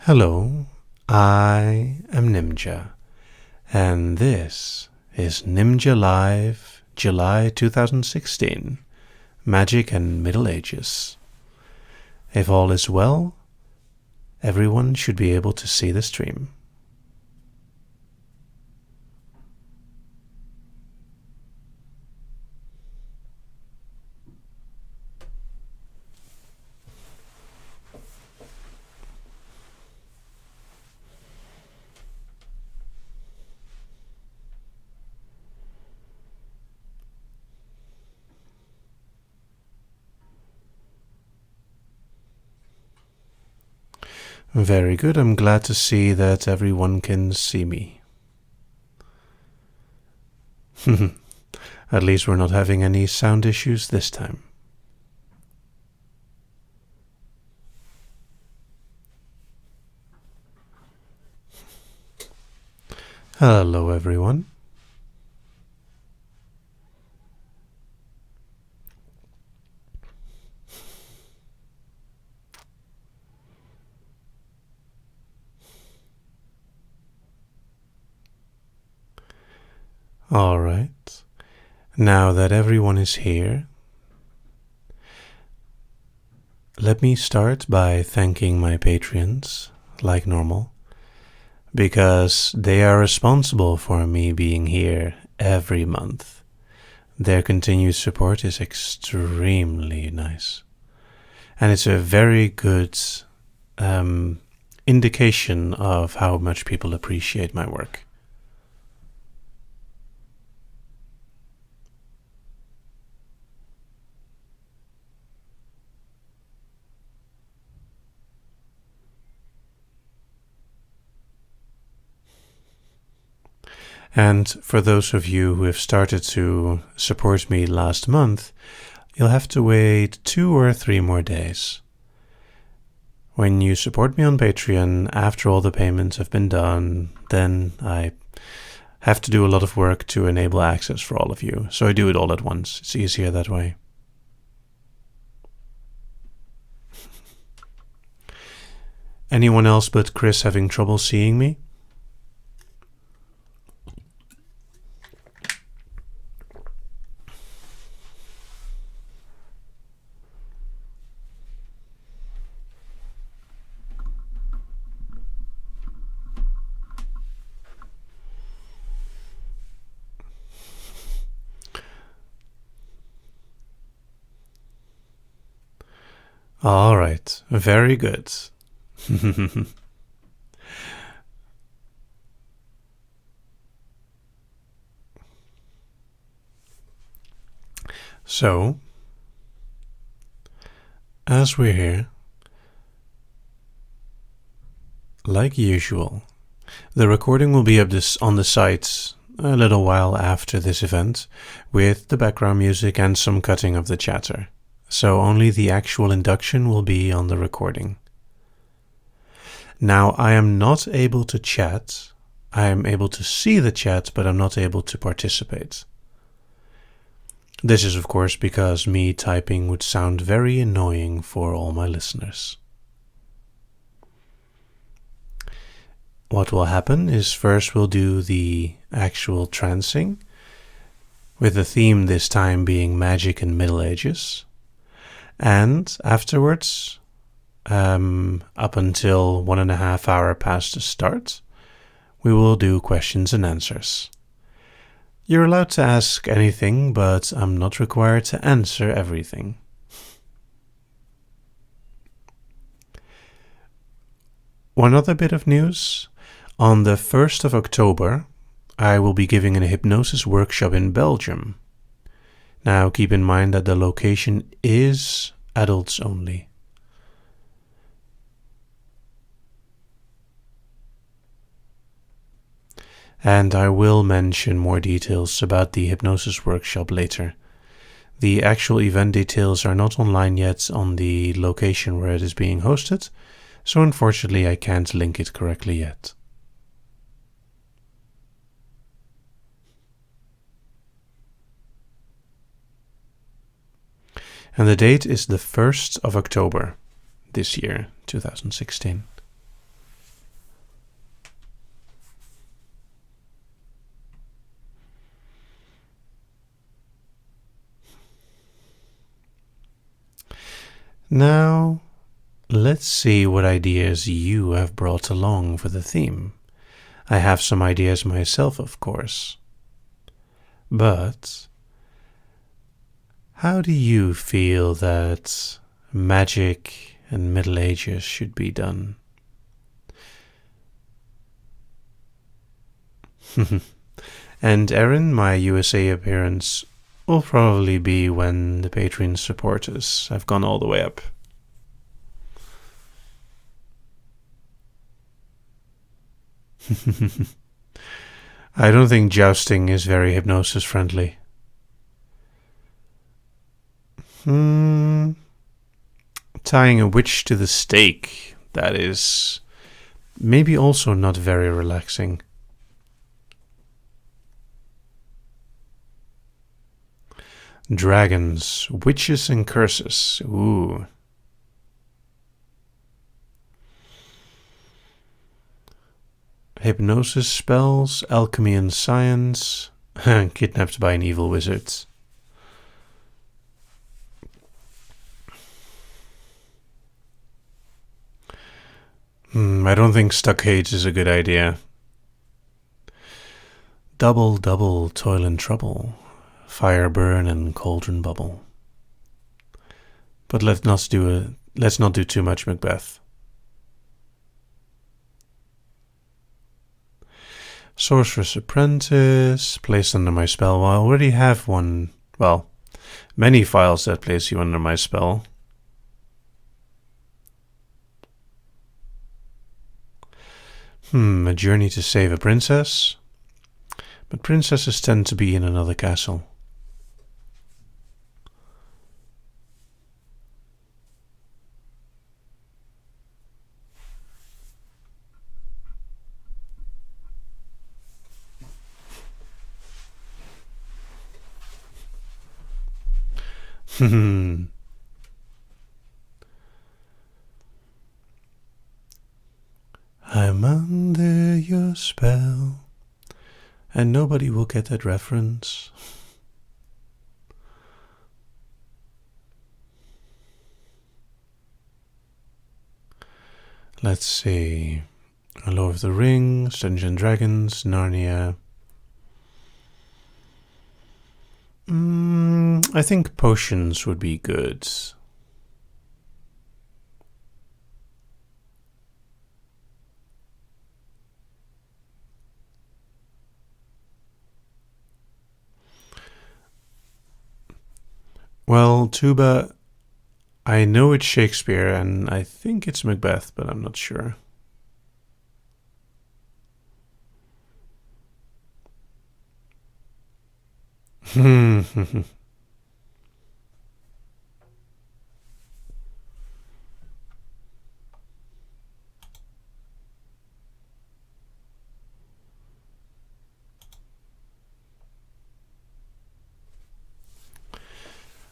Hello, I am Nimja, and this is Nimja Live, July 2016, Magic and Middle Ages. If all is well, everyone should be able to see the stream. Very good. I'm glad to see that everyone can see me. At least we're not having any sound issues this time. Hello, everyone. All right. Now that everyone is here, let me start by thanking my patrons, like normal, because they are responsible for me being here every month. Their continued support is extremely nice. And it's a very good indication of how much people appreciate my work. And for those of you who have started to support me last month, you'll have to wait 2 or 3 more days. When you support me on Patreon, after all the payments have been done, then I have to do a lot of work to enable access for all of you. So I do it all at once. It's easier that way. Anyone else but Chris having trouble seeing me? All right, very good. So, as we're here, like usual, the recording will be up on the site a little while after this event, with the background music and some cutting of the chatter. So only the actual induction will be on the recording. Now, I am not able to chat. I am able to see the chat, but I'm not able to participate. This is, of course, because me typing would sound very annoying for all my listeners. What will happen is first we'll do the actual trancing, with the theme this time being Magic and Middle Ages. And afterwards, up until 1.5 hours past the start, we will do questions and answers. You're allowed to ask anything, but I'm not required to answer everything. One other bit of news. On the 1st of October, I will be giving a hypnosis workshop in Belgium. Now, keep in mind that the location is adults only. And I will mention more details about the hypnosis workshop later. The actual event details are not online yet on the location where it is being hosted, so unfortunately I can't link it correctly yet. And the date is the 1st of October this year, 2016. Now, let's see what ideas you have brought along for the theme. I have some ideas myself, of course. But how do you feel that magic and Middle Ages should be done? And Erin, my USA appearance will probably be when the Patreon supporters have gone all the way up. I don't think jousting is very hypnosis friendly. Tying a witch to the stake, that is maybe also not very relaxing. Dragons, witches and curses. Ooh. Hypnosis spells, alchemy and science. Kidnapped by an evil wizard. I don't think stockades is a good idea. Double, double, toil and trouble. Fire burn and cauldron bubble. But let's not do too much Macbeth. Sorcerer's Apprentice, placed under my spell. Well, I already have one, well, many files that place you under my spell. A journey to save a princess. But princesses tend to be in another castle. I'm under your spell, and nobody will get that reference. Let's see. Lord of the Rings, Dungeons and Dragons, Narnia. I think potions would be good. Well, tuba, I know it's Shakespeare and I think it's Macbeth, but I'm not sure.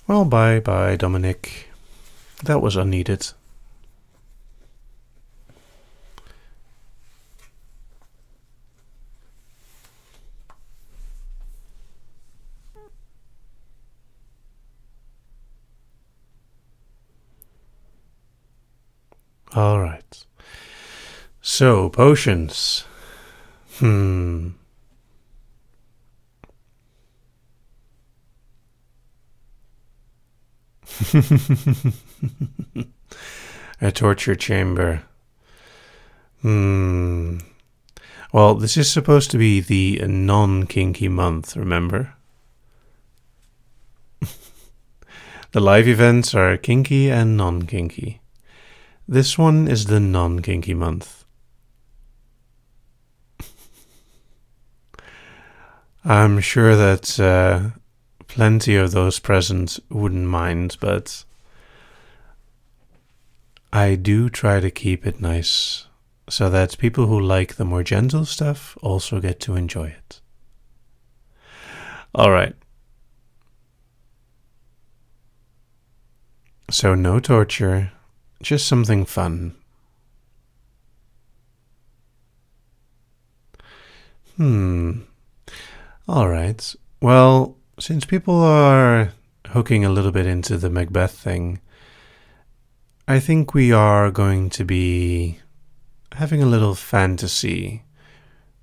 Well, bye, Dominic. That was unneeded. All right. So, potions. A torture chamber. Well, this is supposed to be the non-kinky month, remember? The live events are kinky and non-kinky. This one is the non-kinky month. I'm sure that plenty of those present wouldn't mind, but I do try to keep it nice so that people who like the more gentle stuff also get to enjoy it. All right. So no torture, just something fun. All right. Well, since people are hooking a little bit into the Macbeth thing, I think we are going to be having a little fantasy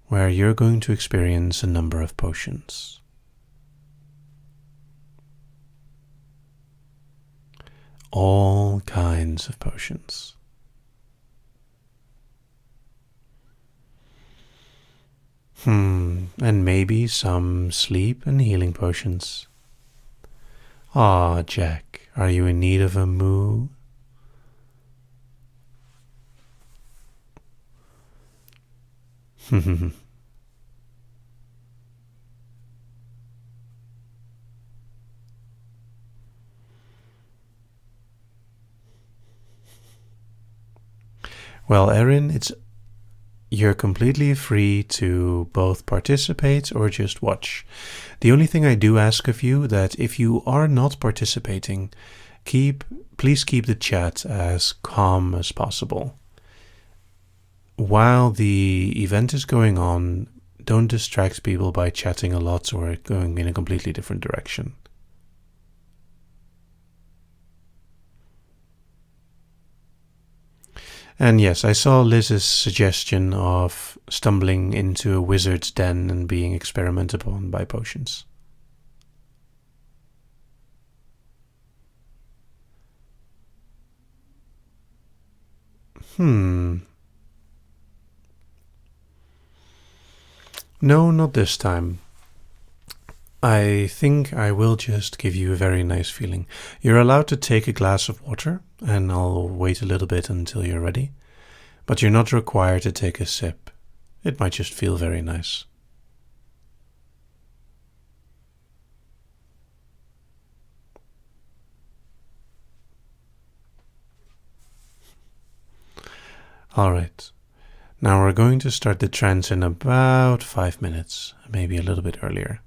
where you're going to experience a number of potions. All kinds of potions. And maybe some sleep and healing potions. Ah, Jack, are you in need of a moo? Well, Erin, you're completely free to both participate or just watch. The only thing I do ask of you that if you are not participating, please keep the chat as calm as possible. While the event is going on, don't distract people by chatting a lot or going in a completely different direction. And yes, I saw Liz's suggestion of stumbling into a wizard's den and being experimented upon by potions. No, not this time. I think I will just give you a very nice feeling. You're allowed to take a glass of water, and I'll wait a little bit until you're ready. But you're not required to take a sip. It might just feel very nice. Alright. Now we're going to start the trance in about 5 minutes, maybe a little bit earlier.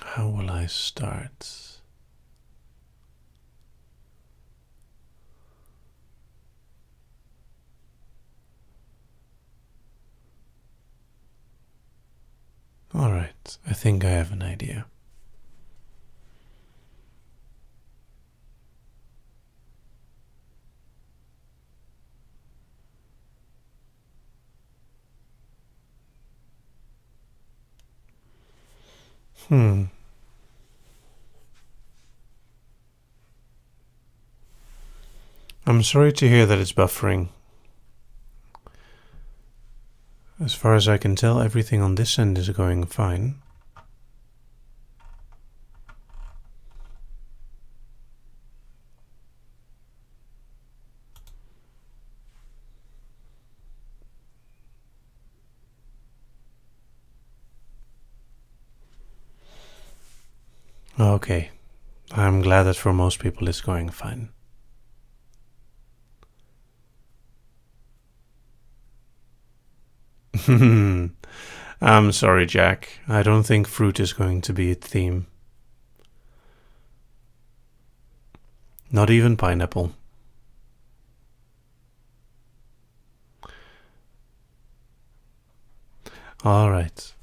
How will I start? Alright, I think I have an idea. I'm sorry to hear that it's buffering. As far as I can tell, everything on this end is going fine. Okay, I'm glad that for most people it's going fine. I'm sorry, Jack. I don't think fruit is going to be a theme. Not even pineapple. All right.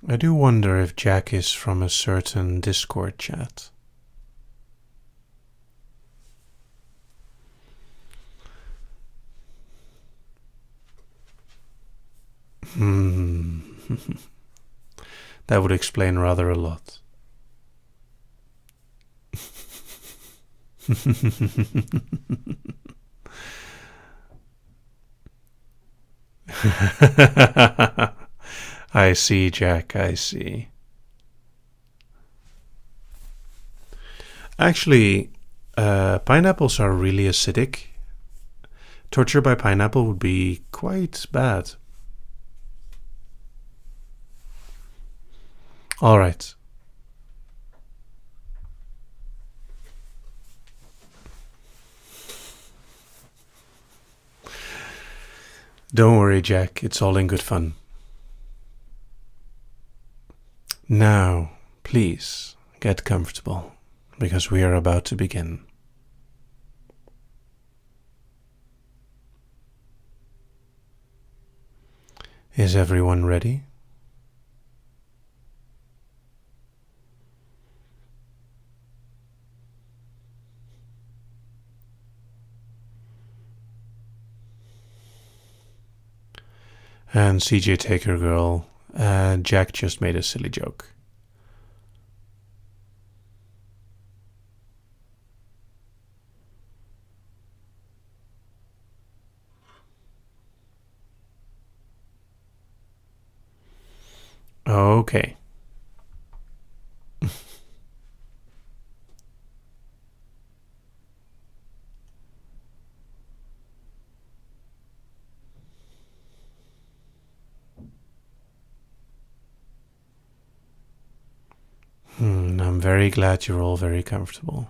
I do wonder if Jack is from a certain Discord chat. That would explain rather a lot. I see, Jack, I see. Actually, pineapples are really acidic. Torture by pineapple would be quite bad. All right. Don't worry, Jack. It's all in good fun. Now, please get comfortable, because we are about to begin. Is everyone ready? And CJ Taker girl, Jack just made a silly joke. Okay. I'm very glad you're all very comfortable.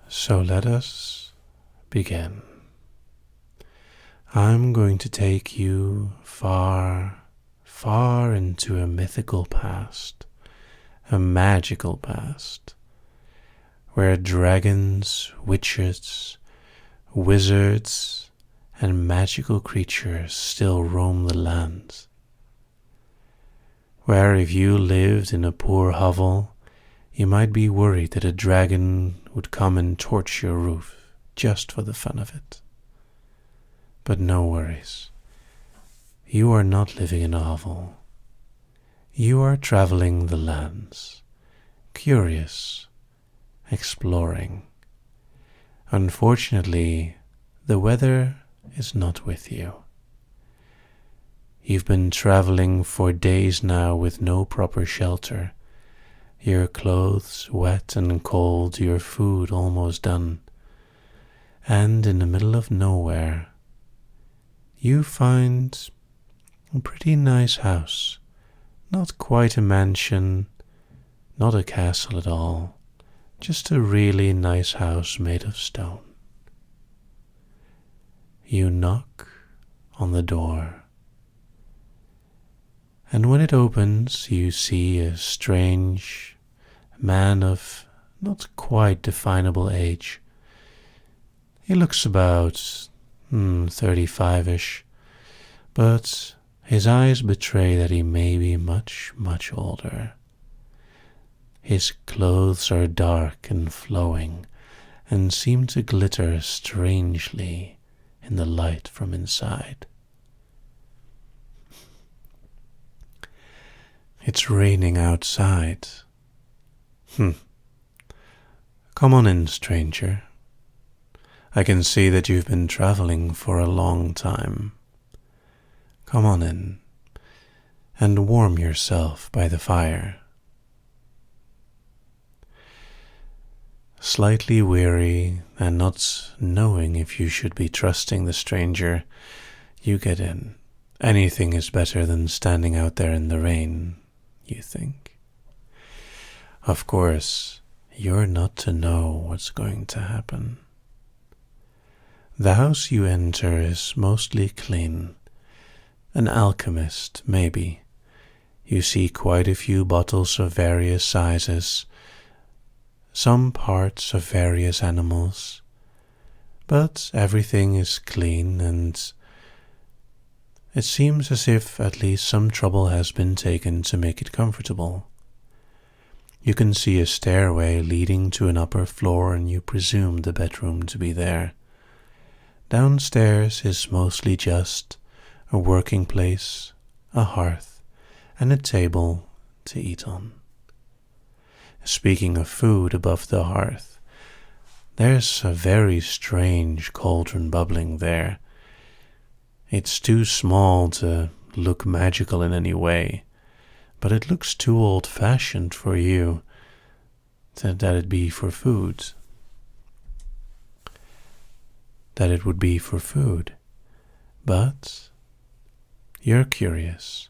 So let us begin. I'm going to take you far, far into a mythical past, a magical past, where dragons, witches, wizards, and magical creatures still roam the land. Where if you lived in a poor hovel, you might be worried that a dragon would come and torch your roof just for the fun of it. But no worries. You are not living in a hovel. You are traveling the lands, curious, exploring. Unfortunately, the weather is not with you. You've been traveling for days now with no proper shelter. Your clothes wet and cold, your food almost done. And in the middle of nowhere, you find a pretty nice house. Not quite a mansion, not a castle at all, just a really nice house made of stone. You knock on the door, and when it opens, you see a strange man of not quite definable age. He looks about 35-ish, but his eyes betray that he may be much, much older. His clothes are dark and flowing, and seem to glitter strangely in the light from inside. It's raining outside. Come on in, stranger. I can see that you've been traveling for a long time. Come on in and warm yourself by the fire. Slightly weary and not knowing if you should be trusting the stranger, you get in. Anything is better than standing out there in the rain, you think. Of course, you're not to know what's going to happen. The house you enter is mostly clean. An alchemist, maybe. You see quite a few bottles of various sizes, some parts of various animals, but everything is clean, and it seems as if at least some trouble has been taken to make it comfortable. You can see a stairway leading to an upper floor, and you presume the bedroom to be there. Downstairs is mostly just a working place, a hearth, and a table to eat on. Speaking of food above the hearth, there's a very strange cauldron bubbling there. It's too small to look magical in any way, but it looks too old-fashioned for you that it be for food. That it would be for food. But you're curious.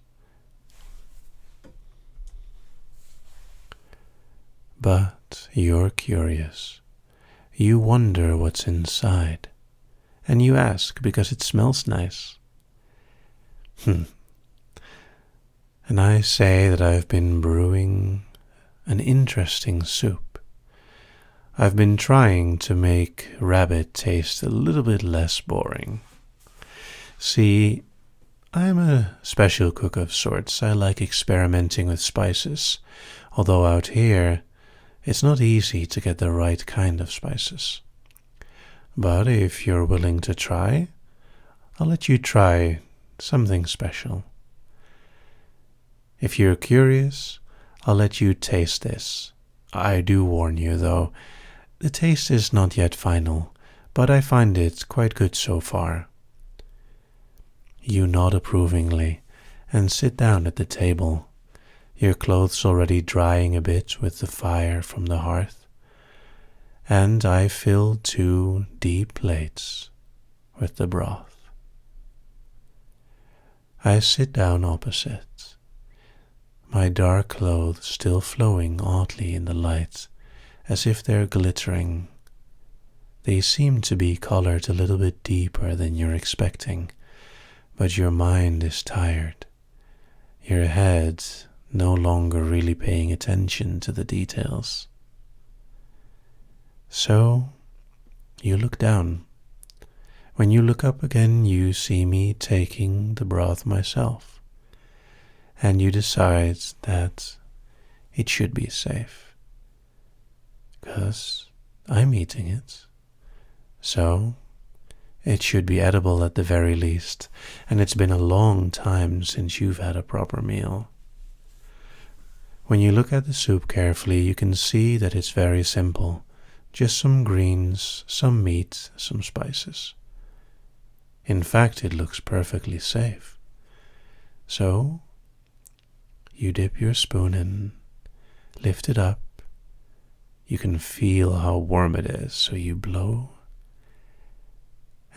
You wonder what's inside, and you ask because it smells nice. And I say that I've been brewing an interesting soup. I've been trying to make rabbit taste a little bit less boring. See, I'm a special cook of sorts. I like experimenting with spices, although out here it's not easy to get the right kind of spices. But if you're willing to try, I'll let you try something special. If you're curious, I'll let you taste this. I do warn you, though, the taste is not yet final, but I find it quite good so far. You nod approvingly and sit down at the table, your clothes already drying a bit with the fire from the hearth, and I fill 2 deep plates with the broth. I sit down opposite, my dark clothes still flowing oddly in the light, as if they're glittering. They seem to be colored a little bit deeper than you're expecting, but your mind is tired, your head no longer really paying attention to the details. So, you look down. When you look up again, you see me taking the broth myself, and you decide that it should be safe, 'cause I'm eating it. So, it should be edible at the very least, and it's been a long time since you've had a proper meal. When you look at the soup carefully, you can see that it's very simple. Just some greens, some meat, some spices. In fact, it looks perfectly safe. So, you dip your spoon in, lift it up. You can feel how warm it is, so you blow,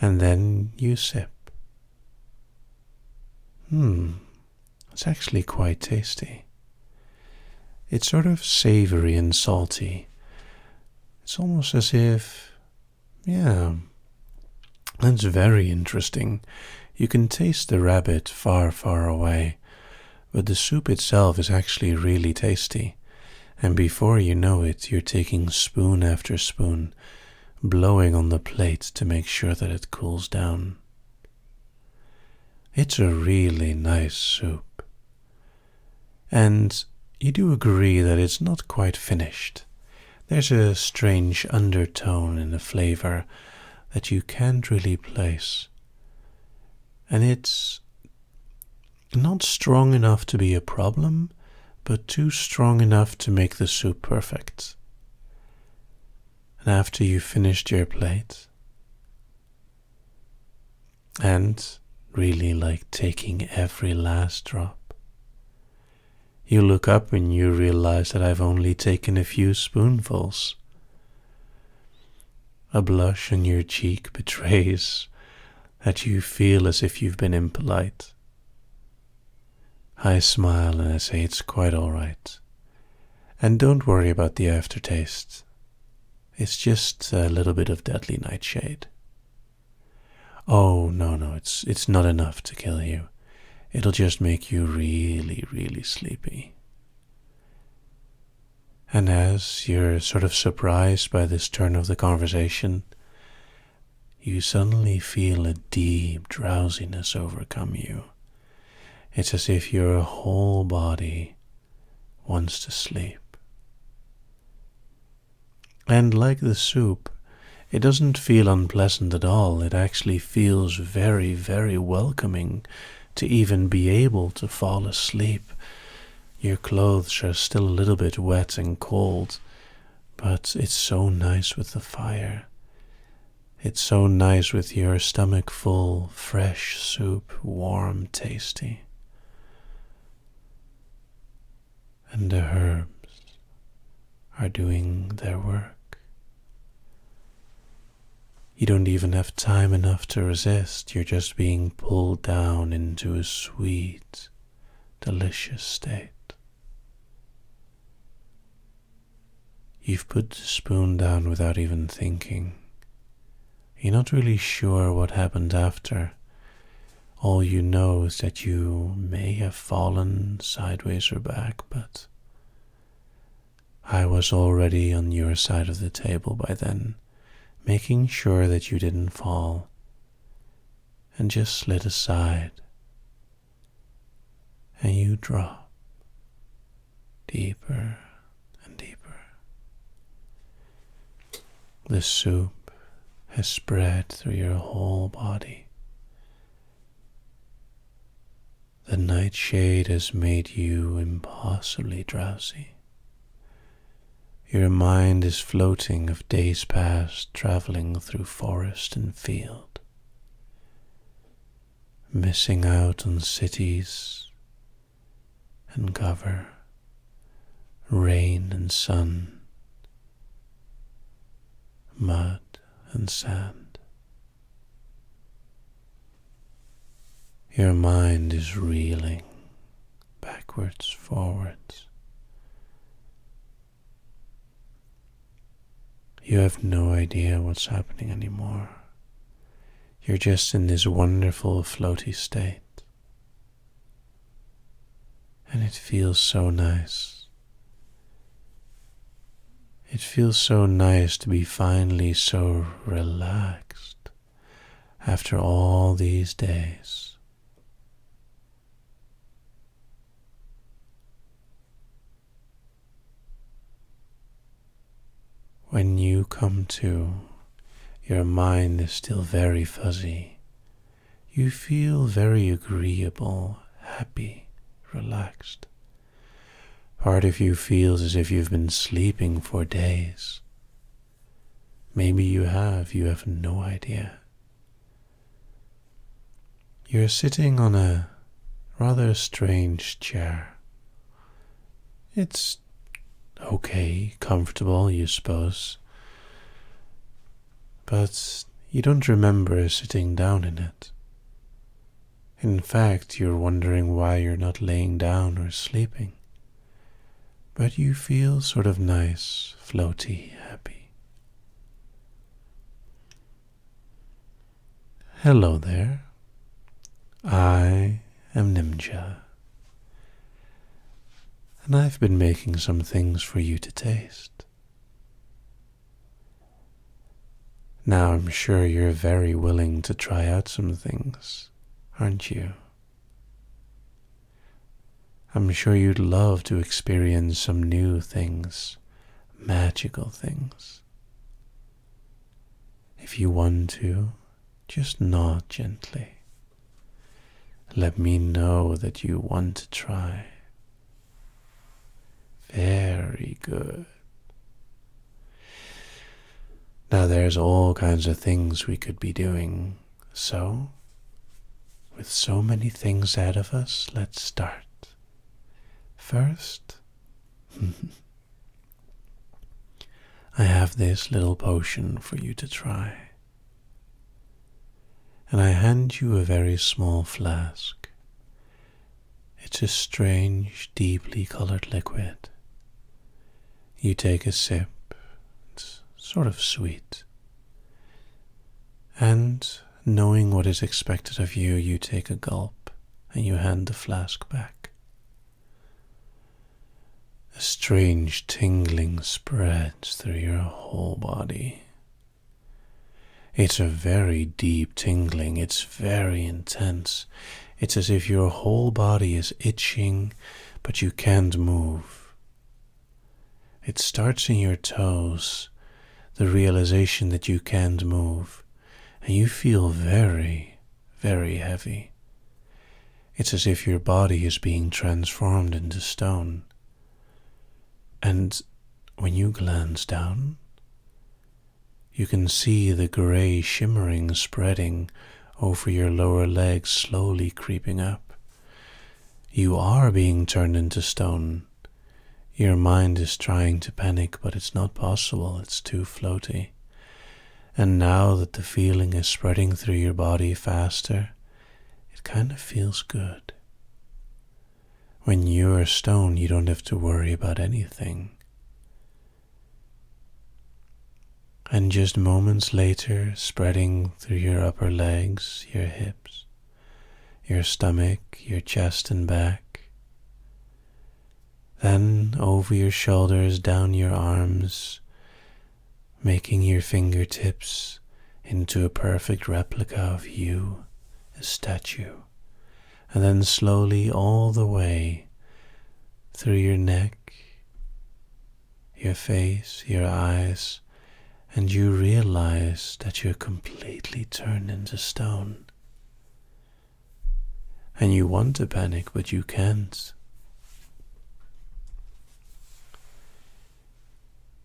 and then you sip. It's actually quite tasty. It's sort of savory and salty. It's almost as if, that's very interesting. You can taste the rabbit far, far away, but the soup itself is actually really tasty. And before you know it, you're taking spoon after spoon, blowing on the plate to make sure that it cools down. It's a really nice soup. And you do agree that it's not quite finished. There's a strange undertone in the flavor that you can't really place. And it's not strong enough to be a problem, but too strong enough to make the soup perfect. And after you've finished your plate, and really like taking every last drop, you look up and you realize that I've only taken a few spoonfuls. A blush on your cheek betrays that you feel as if you've been impolite. I smile and I say it's quite all right. And don't worry about the aftertaste. It's just a little bit of deadly nightshade. Oh, no, it's not enough to kill you. It'll just make you really, really sleepy. And as you're sort of surprised by this turn of the conversation, you suddenly feel a deep drowsiness overcome you. It's as if your whole body wants to sleep. And like the soup, it doesn't feel unpleasant at all. It actually feels very, very welcoming to even be able to fall asleep. Your clothes are still a little bit wet and cold, but it's so nice with the fire. It's so nice with your stomach full, fresh soup, warm, tasty. And the herbs are doing their work. You don't even have time enough to resist. You're just being pulled down into a sweet, delicious state. You've put the spoon down without even thinking. You're not really sure what happened after. All you know is that you may have fallen sideways or back, but I was already on your side of the table by then, making sure that you didn't fall, and just slid aside, and you drop deeper and deeper. The soup has spread through your whole body. The nightshade has made you impossibly drowsy. Your mind is floating of days past, traveling through forest and field, missing out on cities and cover, rain and sun, mud and sand. Your mind is reeling backwards, forwards. You have no idea what's happening anymore. You're just in this wonderful floaty state. And it feels so nice. It feels so nice to be finally so relaxed after all these days. When you come to, your mind is still very fuzzy. You feel very agreeable, happy, relaxed. Part of you feels as if you've been sleeping for days. Maybe you have no idea. You're sitting on a rather strange chair. It's okay, comfortable, you suppose. But you don't remember sitting down in it. In fact, you're wondering why you're not laying down or sleeping. But you feel sort of nice, floaty, happy. Hello there. I am Nimja. And I've been making some things for you to taste. Now I'm sure you're very willing to try out some things, aren't you? I'm sure you'd love to experience some new things, magical things. If you want to, just nod gently. Let me know that you want to try. Very good. Now there's all kinds of things we could be doing, so, with so many things ahead of us, let's start. First, I have this little potion for you to try. And I hand you a very small flask. It's a strange, deeply colored liquid. You take a sip. It's sort of sweet. And knowing what is expected of you, you take a gulp and you hand the flask back. A strange tingling spreads through your whole body. It's a very deep tingling. It's very intense. It's as if your whole body is itching, but you can't move. It starts in your toes, the realization that you can't move, and you feel very, very heavy. It's as if your body is being transformed into stone. And when you glance down, you can see the gray shimmering spreading over your lower legs, slowly creeping up. You are being turned into stone. Your mind is trying to panic, but it's not possible. It's too floaty. And now that the feeling is spreading through your body faster, it kind of feels good. When you're a stone, you don't have to worry about anything. And just moments later, spreading through your upper legs, your hips, your stomach, your chest and back. Then over your shoulders, down your arms, making your fingertips into a perfect replica of you, a statue. And then slowly all the way through your neck, your face, your eyes, and you realize that you're completely turned into stone. And you want to panic, but you can't.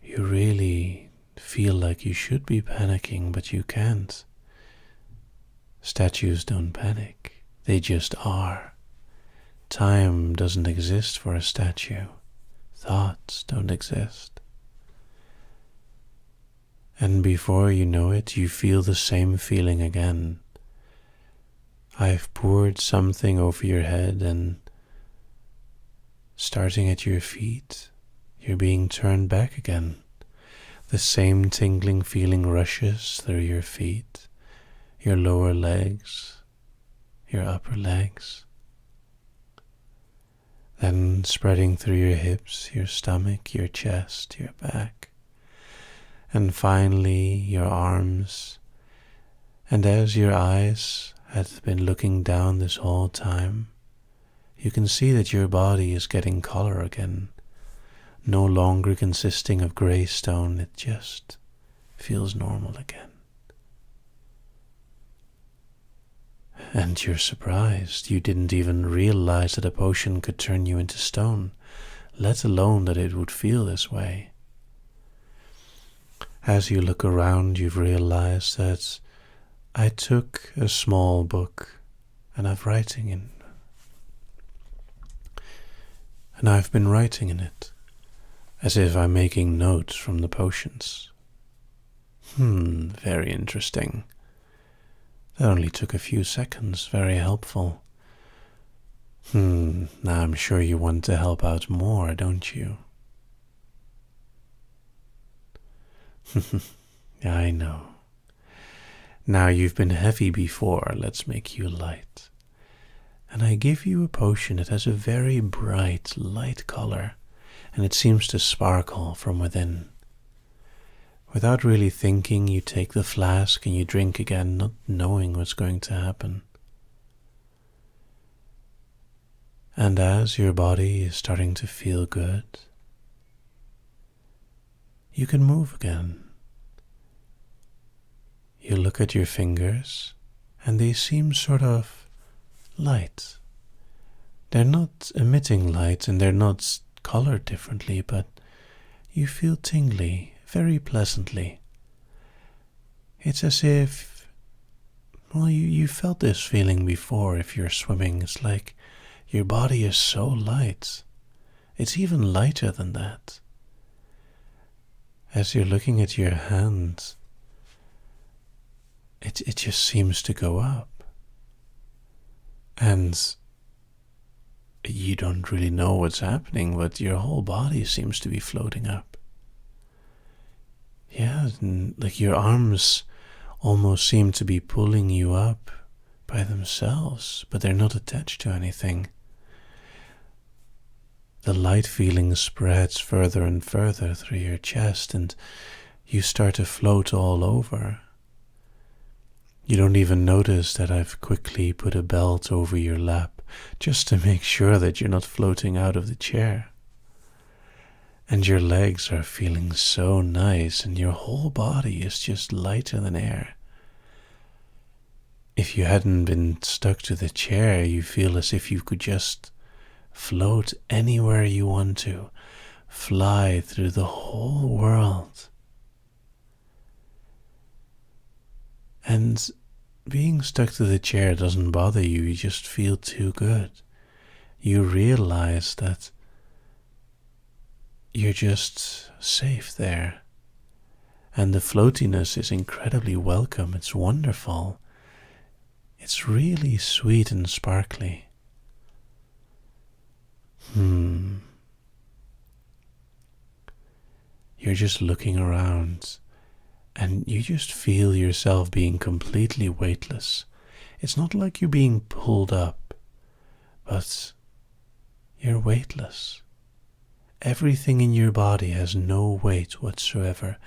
You really feel like you should be panicking, but you can't. Statues don't panic. They just are. Time doesn't exist for a statue. Thoughts don't exist. And before you know it, you feel the same feeling again. I've poured something over your head, and starting at your feet, you're being turned back again. The same tingling feeling rushes through your feet, your lower legs, your upper legs, then spreading through your hips, your stomach, your chest, your back, and finally your arms. And as your eyes had been looking down this whole time, you can see that your body is getting color again, no longer consisting of grey stone. It just feels normal again. And you're surprised. You didn't even realize that a potion could turn you into stone, let alone that it would feel this way. As you look around, you've realized that I took a small book and I've been writing in it, as if I'm making notes from the potions. Very interesting. That only took a few seconds, very helpful. Now I'm sure you want to help out more, don't you? Yeah, I know. Now you've been heavy before, let's make you light. And I give you a potion that has a very bright, light color, and it seems to sparkle from within. Without really thinking, you take the flask and you drink again, not knowing what's going to happen. And as your body is starting to feel good, you can move again. You look at your fingers, and they seem sort of light. They're not emitting light, and they're not colored differently, but you feel tingly, very pleasantly. It's as if, well, you felt this feeling before if you're swimming. It's like your body is so light. It's even lighter than that. As you're looking at your hands, it just seems to go up. And you don't really know what's happening, but your whole body seems to be floating up. Yeah, like your arms almost seem to be pulling you up by themselves, but they're not attached to anything. The light feeling spreads further and further through your chest, and you start to float all over. You don't even notice that I've quickly put a belt over your lap, just to make sure that you're not floating out of the chair. And your legs are feeling so nice, and your whole body is just lighter than air. If you hadn't been stuck to the chair, you feel as if you could just float anywhere you want to, fly through the whole world. And being stuck to the chair doesn't bother you, you just feel too good. You realize that you're just safe there. And the floatiness is incredibly welcome. It's wonderful. It's really sweet and sparkly. You're just looking around and you just feel yourself being completely weightless. It's not like you're being pulled up, but you're weightless. Everything in your body has no weight whatsoever.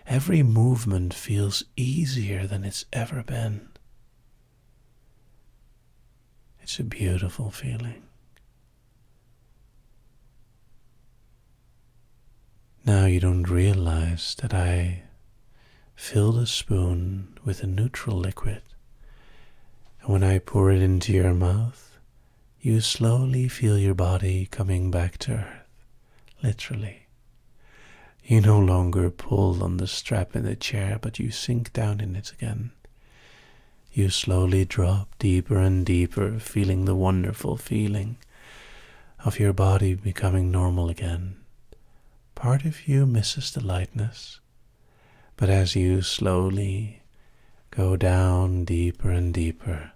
Every movement feels easier than it's ever been. It's a beautiful feeling. Now you don't realize that I filled a spoon with a neutral liquid, and when I pour it into your mouth, you slowly feel your body coming back to earth, literally. You no longer pull on the strap in the chair, but you sink down in it again. You slowly drop deeper and deeper, feeling the wonderful feeling of your body becoming normal again. Part of you misses the lightness, but as you slowly go down deeper and deeper,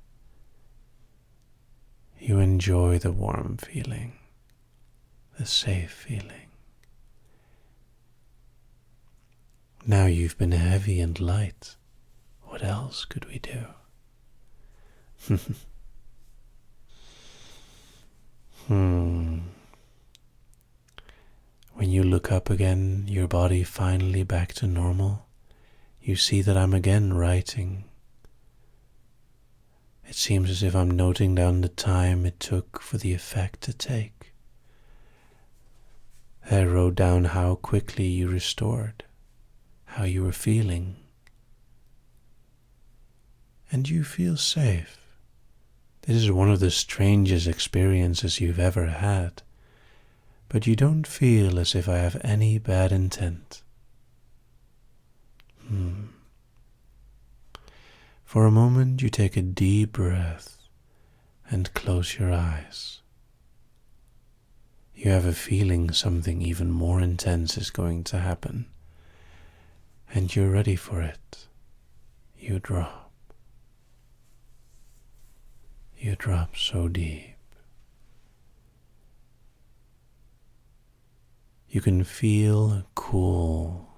you enjoy the warm feeling, the safe feeling. Now you've been heavy and light. What else could we do? When you look up again, your body finally back to normal, you see that I'm again writing. It seems as if I'm noting down the time it took for the effect to take. I wrote down how quickly you restored, how you were feeling. And you feel safe. This is one of the strangest experiences you've ever had. But you don't feel as if I have any bad intent. For a moment you take a deep breath and close your eyes. You have a feeling something even more intense is going to happen, and you're ready for it. You drop. You drop so deep. You can feel a cool,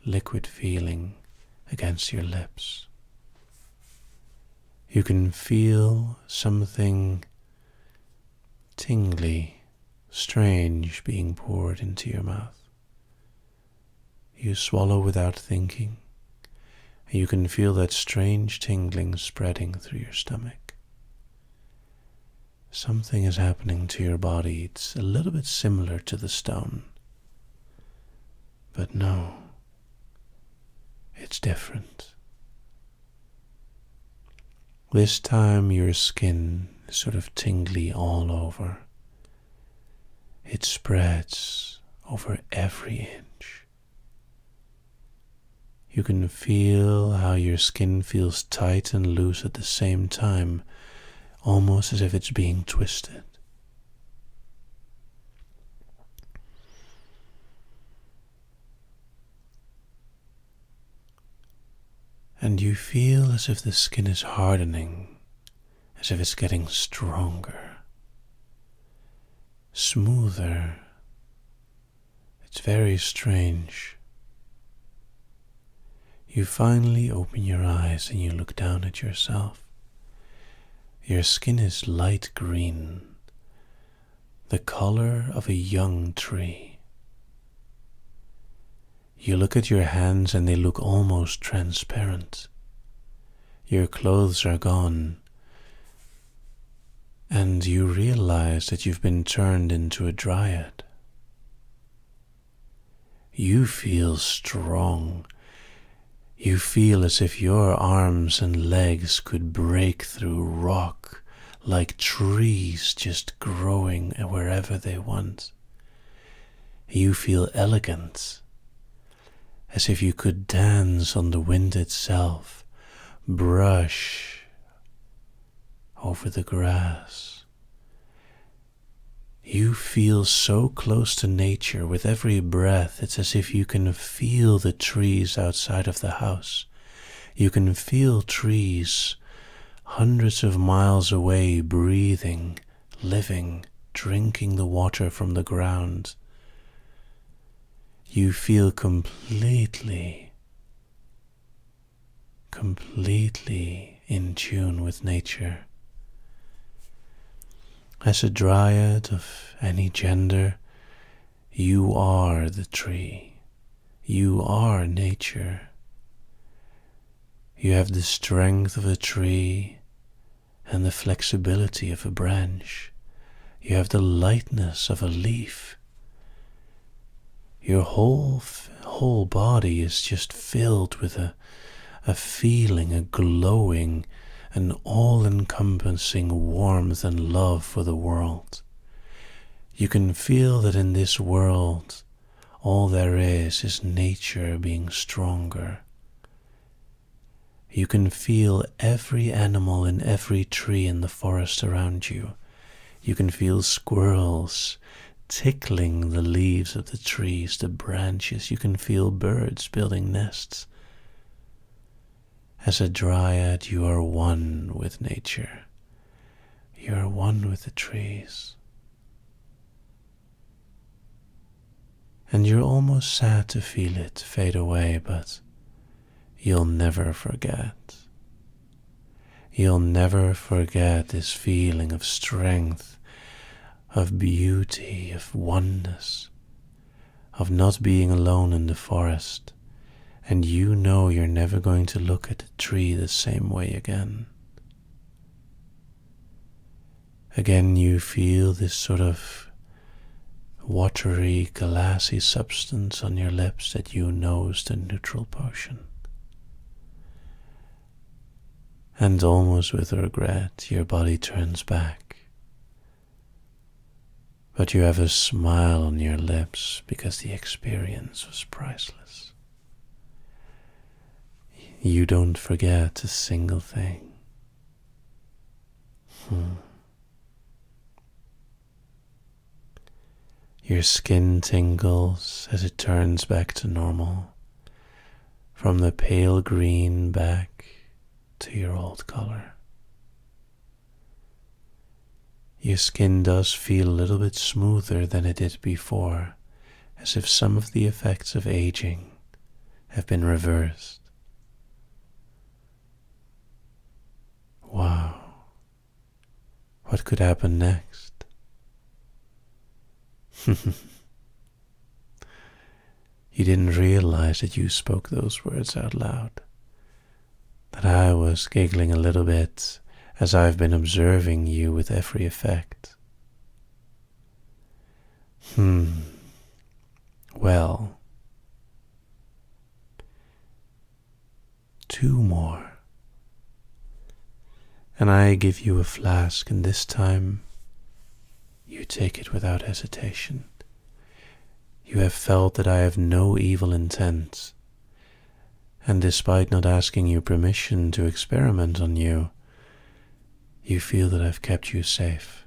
liquid feeling against your lips. You can feel something tingly, strange being poured into your mouth. You swallow without thinking, and you can feel that strange tingling spreading through your stomach. Something is happening to your body. It's a little bit similar to the stone. But no, it's different. This time your skin is sort of tingly all over. It spreads over every inch. You can feel how your skin feels tight and loose at the same time, almost as if it's being twisted. And you feel as if the skin is hardening, as if it's getting stronger, smoother. It's very strange. You finally open your eyes and you look down at yourself. Your skin is light green, the color of a young tree. You look at your hands and they look almost transparent. Your clothes are gone, and you realize that you've been turned into a dryad. You feel strong. You feel as if your arms and legs could break through rock like trees just growing wherever they want. You feel elegant, as if you could dance on the wind itself, brush over the grass. You feel so close to nature. With every breath, it's as if you can feel the trees outside of the house. You can feel trees hundreds of miles away, breathing, living, drinking the water from the ground. You feel completely in tune with nature. As a dryad of any gender, you are the tree. You are nature. You have the strength of a tree and the flexibility of a branch. You have the lightness of a leaf. Your whole body is just filled with a feeling, a glowing, an all-encompassing warmth and love for the world. You can feel that in this world, all there is nature being stronger. You can feel every animal in every tree in the forest around you. You can feel squirrels tickling the leaves of the trees, the branches. You can feel birds building nests. As a dryad, you are one with nature. You are one with the trees. And you're almost sad to feel it fade away, but you'll never forget. You'll never forget this feeling of strength, of beauty, of oneness, of not being alone in the forest. And you know you're never going to look at the tree the same way again. Again, you feel this sort of watery, glassy substance on your lips that you know is the neutral potion. And almost with regret, your body turns back. But you have a smile on your lips because the experience was priceless. You don't forget a single thing. Your skin tingles as it turns back to normal, from the pale green back to your old color. Your skin does feel a little bit smoother than it did before, as if some of the effects of aging have been reversed. Wow. What could happen next? You didn't realize that you spoke those words out loud. That I was giggling a little bit as I've been observing you with every effect. Well, 2 more. And I give you a flask, and this time you take it without hesitation. You have felt that I have no evil intent, and despite not asking you permission to experiment on you, you feel that I've kept you safe.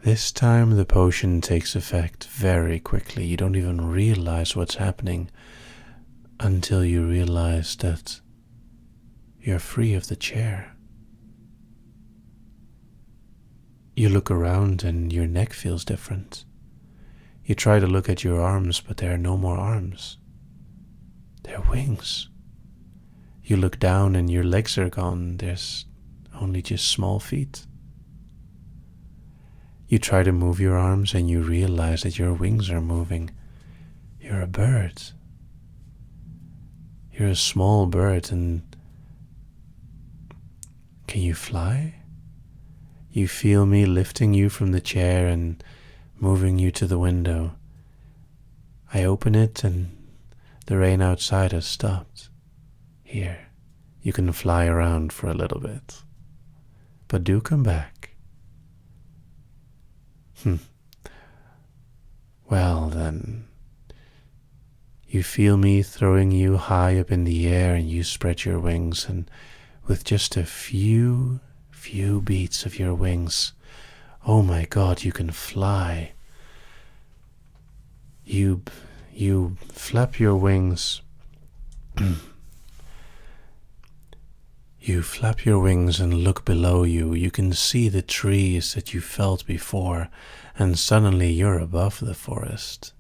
This time the potion takes effect very quickly. You don't even realize what's happening until you realize that you're free of the chair. You look around and your neck feels different. You try to look at your arms, but there are no more arms. They're wings. You look down and your legs are gone. There's only just small feet. You try to move your arms and you realize that your wings are moving. You're a bird. You're a small bird, and can you fly? You feel me lifting you from the chair and moving you to the window. I open it and the rain outside has stopped. Here, you can fly around for a little bit. But do come back. Well then, you feel me throwing you high up in the air and you spread your wings, and with just a few few beats of your wings. Oh my God, you can fly. You flap your wings. You flap your wings and look below you. You can see the trees that you felt before, and suddenly you're above the forest.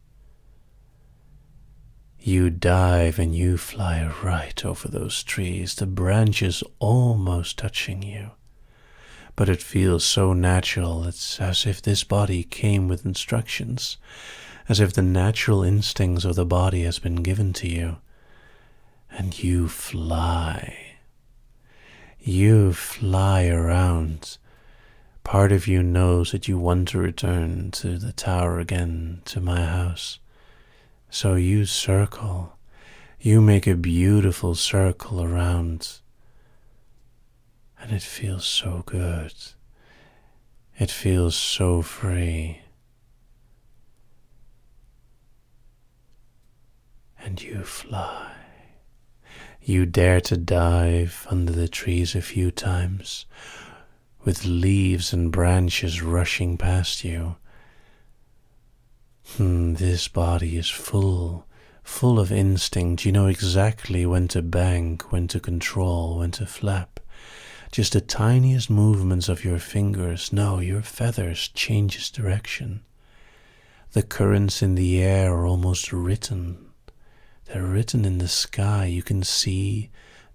You dive and you fly right over those trees, the branches almost touching you. But it feels so natural. It's as if this body came with instructions, as if the natural instincts of the body has been given to you. And you fly. You fly around. Part of you knows that you want to return to the tower again, to my house. So you circle. You make a beautiful circle around. And it feels so good. It feels so free. And you fly. You dare to dive under the trees a few times, with leaves and branches rushing past you. This body is full of instinct. You know exactly when to bank, when to control, when to flap. Just the tiniest movements of your fingers. No, your feathers changes direction. The currents in the air are almost written. They're written in the sky. You can see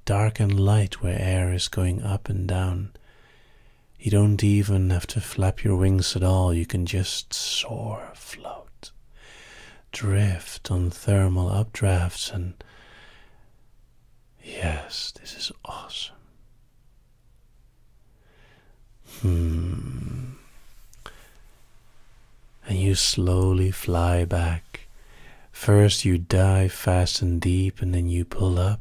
dark and light where air is going up and down. You don't even have to flap your wings at all. You can just soar, float, drift on thermal updrafts, and yes, this is awesome. And you slowly fly back. First you dive fast and deep, and then you pull up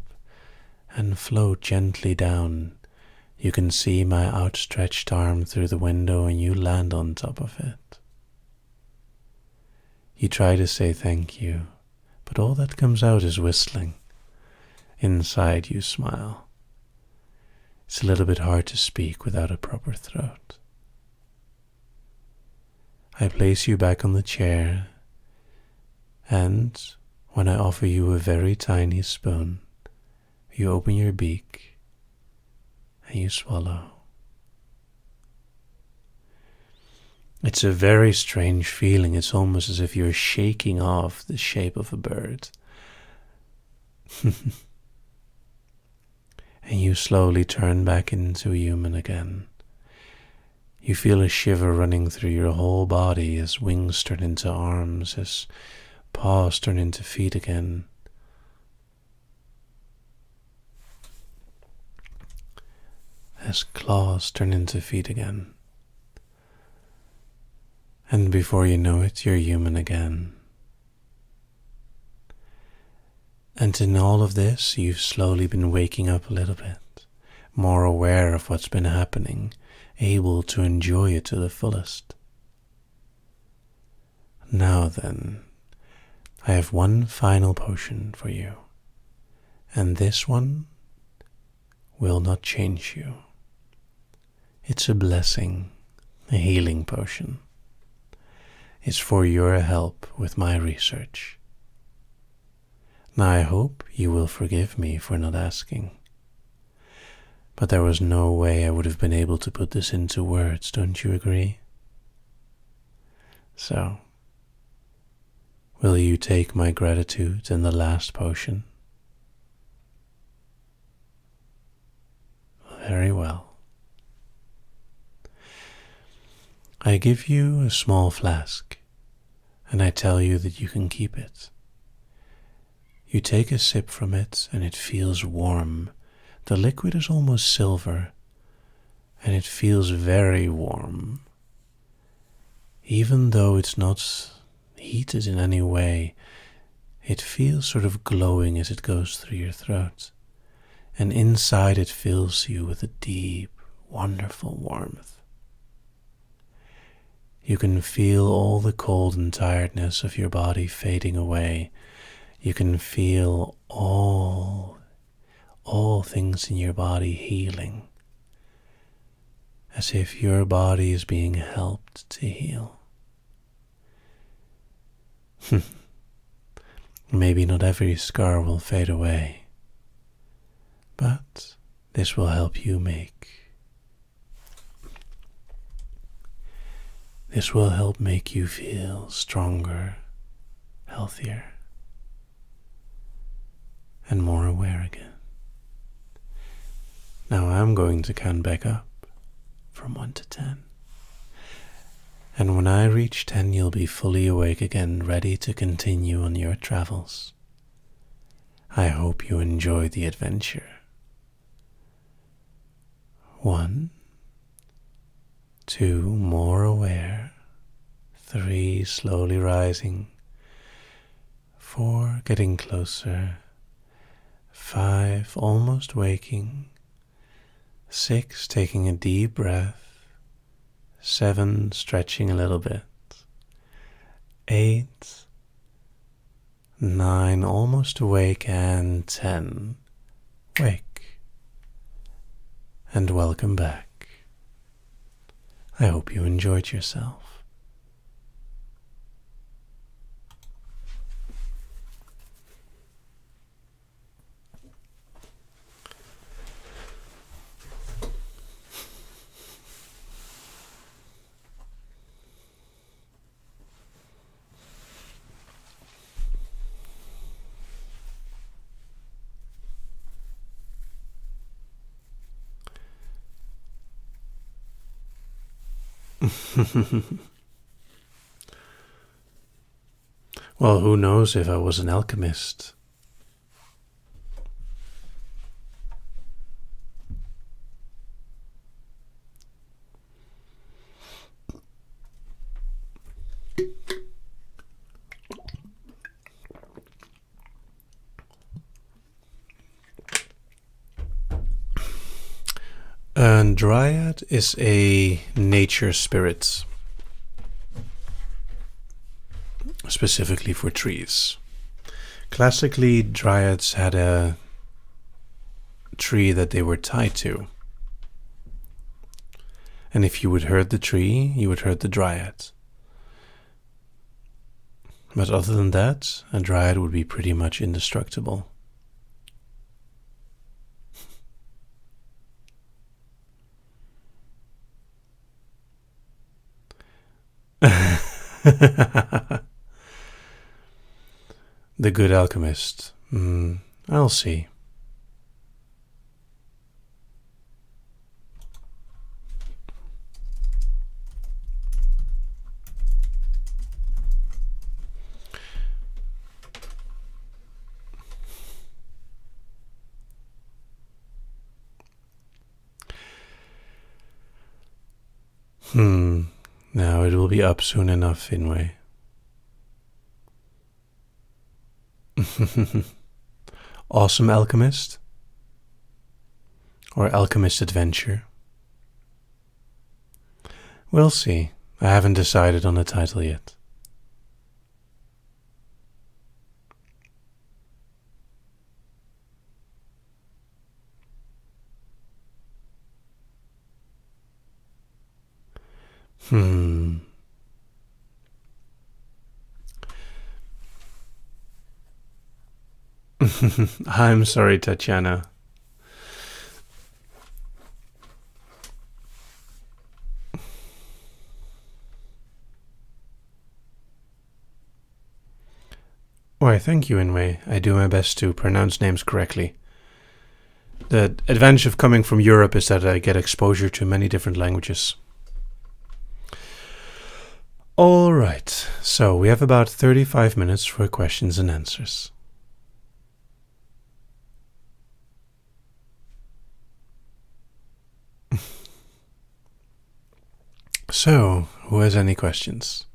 and float gently down. You can see my outstretched arm through the window, and you land on top of it. You try to say thank you, but all that comes out is whistling. Inside you smile. It's a little bit hard to speak without a proper throat. I place you back on the chair, and when I offer you a very tiny spoon, you open your beak and you swallow. It's a very strange feeling. It's almost as if you're shaking off the shape of a bird. And you slowly turn back into a human again. You feel a shiver running through your whole body as wings turn into arms, as paws turn into feet again. As claws turn into feet again. And before you know it, you're human again. And in all of this, you've slowly been waking up a little bit, more aware of what's been happening, able to enjoy it to the fullest. Now then, I have one final potion for you, and this one will not change you. It's a blessing, a healing potion. It's for your help with my research. Now I hope you will forgive me for not asking. But there was no way I would have been able to put this into words, don't you agree? So, will you take my gratitude in the last potion? Very well. I give you a small flask, and I tell you that you can keep it. You take a sip from it, and it feels warm. The liquid is almost silver, and it feels very warm. Even though it's not heated in any way, it feels sort of glowing as it goes through your throat. And inside it fills you with a deep, wonderful warmth. You can feel all the cold and tiredness of your body fading away. You can feel all things in your body healing. as if your body is being helped to heal. Maybe not every scar will fade away, but this will help you make you feel stronger, healthier, and more aware again. Now I'm going to count back up from 1 to 10. And when I reach 10, you'll be fully awake again, ready to continue on your travels. I hope you enjoy the adventure. 1, 2, more aware. 3, slowly rising. 4, getting closer. 5, almost waking. 6, taking a deep breath. 7, stretching a little bit. 8, 9, almost awake, and 10, wake. And welcome back. I hope you enjoyed yourself. Well, who knows if I was an alchemist? A dryad is a nature spirit, specifically for trees. Classically, dryads had a tree that they were tied to. And if you would hurt the tree, you would hurt the dryad. But other than that, a dryad would be pretty much indestructible. The good alchemist. I'll see. Now it will be up soon enough, Finway. Awesome Alchemist? Or Alchemist Adventure? We'll see. I haven't decided on the title yet. I'm sorry, Tatiana. Why, thank you, Inway. I do my best to pronounce names correctly. The advantage of coming from Europe is that I get exposure to many different languages. All right, so we have about 35 minutes for questions and answers. So, who has any questions?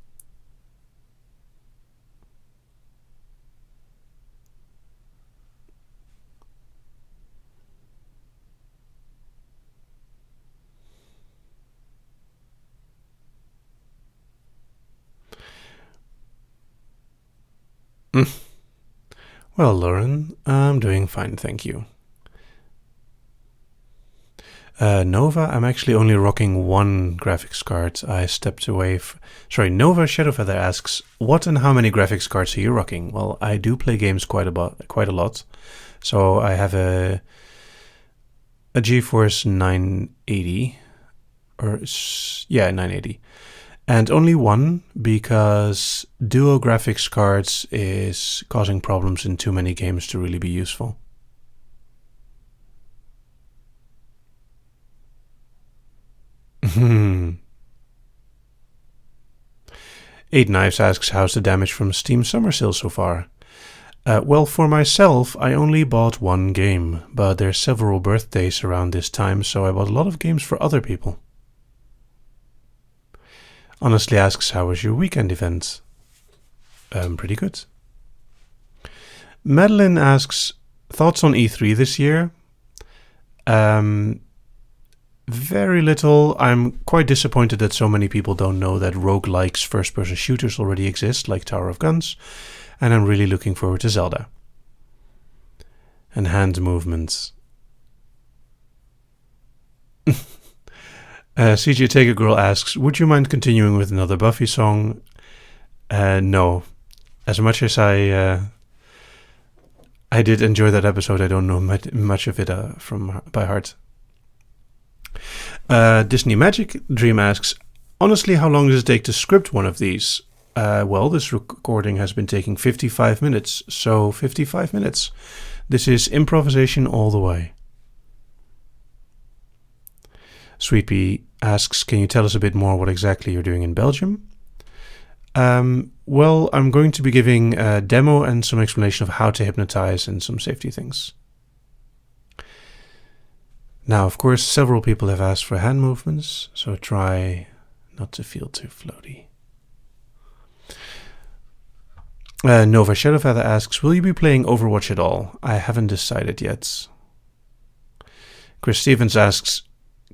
Well, Lauren, I'm doing fine, thank you. Nova, I'm actually only rocking one graphics card. I stepped away. Sorry, Nova Shadowfeather asks, what and how many graphics cards are you rocking? Well, I do play games quite a lot. So I have a GeForce 980, 980, and only one because dual graphics cards is causing problems in too many games to really be useful. Eight Knives asks, how's the damage from Steam Summer Sale so far? Well, for myself, I only bought one game, but there's several birthdays around this time, so I bought a lot of games for other people. Honestly asks, how was your weekend event? Pretty good. Madeline asks, thoughts on E3 this year? Very little. I'm quite disappointed that so many people don't know that roguelikes first-person shooters already exist, like Tower of Guns, and I'm really looking forward to Zelda. And hand movements. CJ Take a Girl asks, would you mind continuing with another Buffy song? No. As much as I did enjoy that episode, I don't know much of it by heart. Disney Magic Dream asks, honestly, how long does it take to script one of these? Well, this recording has been taking 55 minutes, so 55 minutes. This is improvisation all the way. Sweet Pea asks, can you tell us a bit more what exactly you're doing in Belgium? Well, I'm going to be giving a demo and some explanation of how to hypnotize and some safety things. Now, of course, several people have asked for hand movements, so try not to feel too floaty. Nova Shadowfeather asks, will you be playing Overwatch at all? I haven't decided yet. Chris Stevens asks,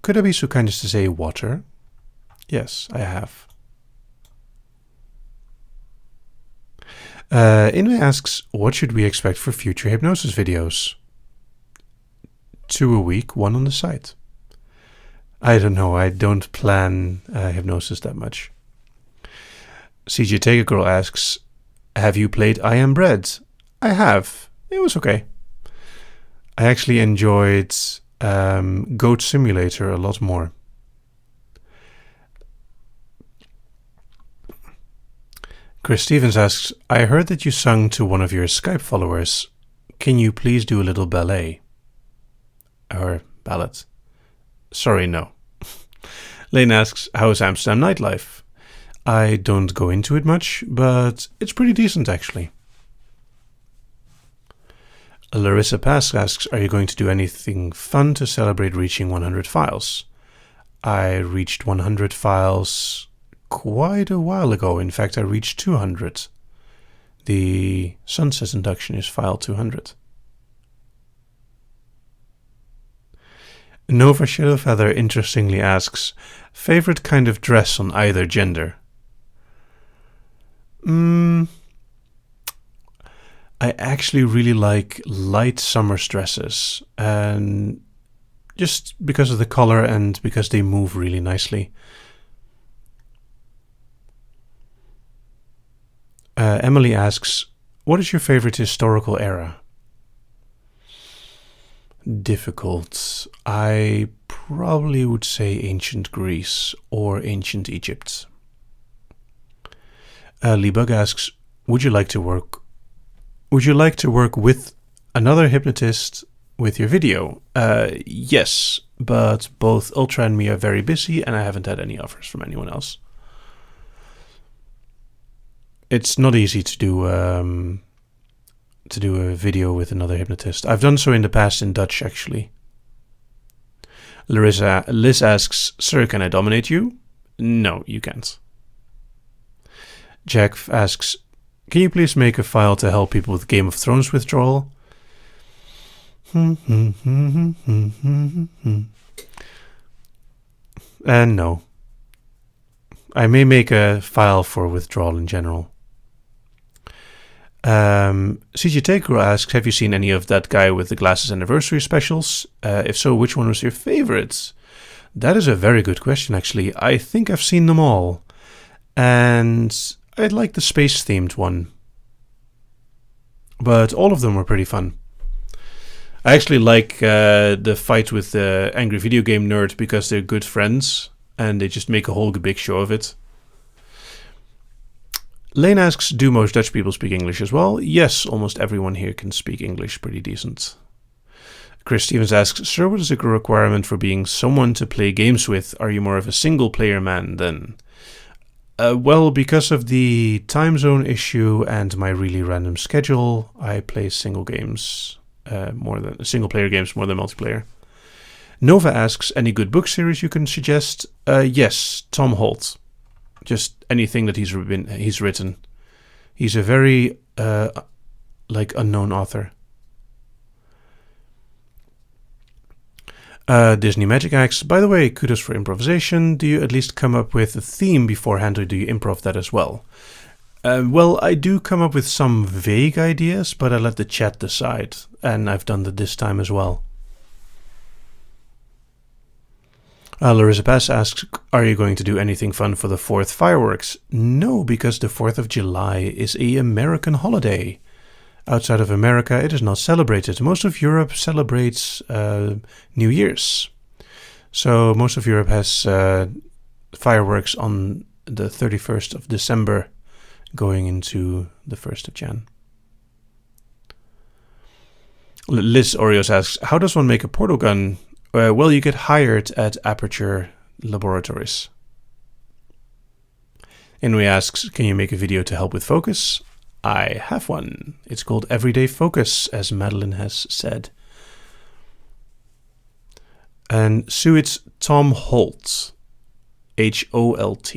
could I be so kind as to say water? Yes, I have. Inwe asks, what should we expect for future hypnosis videos? 2 a week, 1 on the site. I don't know, I don't plan hypnosis that much. CJ Take a Girl asks, have you played I Am Bread? I have. It was okay. I actually enjoyed Goat Simulator a lot more. Chris Stevens asks, I heard that you sung to one of your Skype followers. Can you please do a little ballet? Or ballad? Sorry, no. Lane asks, how is Amsterdam nightlife? I don't go into it much, but it's pretty decent actually. Larissa Pask asks, are you going to do anything fun to celebrate reaching 100 files? I reached 100 files quite a while ago. In fact, I reached 200. The Sunset Induction is file 200. Nova Shadowfeather interestingly asks, favorite kind of dress on either gender? I actually really like light summer dresses, and just because of the color and because they move really nicely. Emily asks, what is your favorite historical era? Difficult. I probably would say ancient Greece or ancient Egypt. Leebug asks, would you like to work with another hypnotist with your video? Yes, but both Ultra and me are very busy and I haven't had any offers from anyone else. It's not easy to do a video with another hypnotist. I've done so in the past in Dutch, actually. Liz asks, sir, can I dominate you? No, you can't. Jack asks, can you please make a file to help people with Game of Thrones withdrawal? No. I may make a file for withdrawal in general. CJ Taker asks, have you seen any of that guy with the glasses anniversary specials? If so, which one was your favorite? That is a very good question, actually. I think I've seen them all. And I like the space-themed one. But all of them were pretty fun. I actually like the fight with the angry video game nerd because they're good friends. And they just make a whole big show of it. Lane asks, do most Dutch people speak English as well? Yes, almost everyone here can speak English pretty decent. Chris Stevens asks, sir, what is a requirement for being someone to play games with? Are you more of a single-player man then? Well, because of the time zone issue and my really random schedule, I play single-player games more than multiplayer. Nova asks, any good book series you can suggest? Yes, Tom Holt. Just anything that he's written. He's a very unknown author. Disney Magic asks, by the way, kudos for improvisation. Do you at least come up with a theme beforehand, or do you improv that as well? Well, I do come up with some vague ideas, but I let the chat decide, and I've done that this time as well. Larissa Bass asks, are you going to do anything fun for the 4th fireworks? No, because the 4th of July is an American holiday. Outside of America, it is not celebrated. Most of Europe celebrates New Year's. So most of Europe has fireworks on the 31st of December going into the 1st of Jan. Liz Oreos asks, how does one make a portal gun? Well, you get hired at Aperture Laboratories. Inui asks, can you make a video to help with focus? I have one. It's called Everyday Focus, as Madeline has said. And Sue, it's Tom Holt. Holt.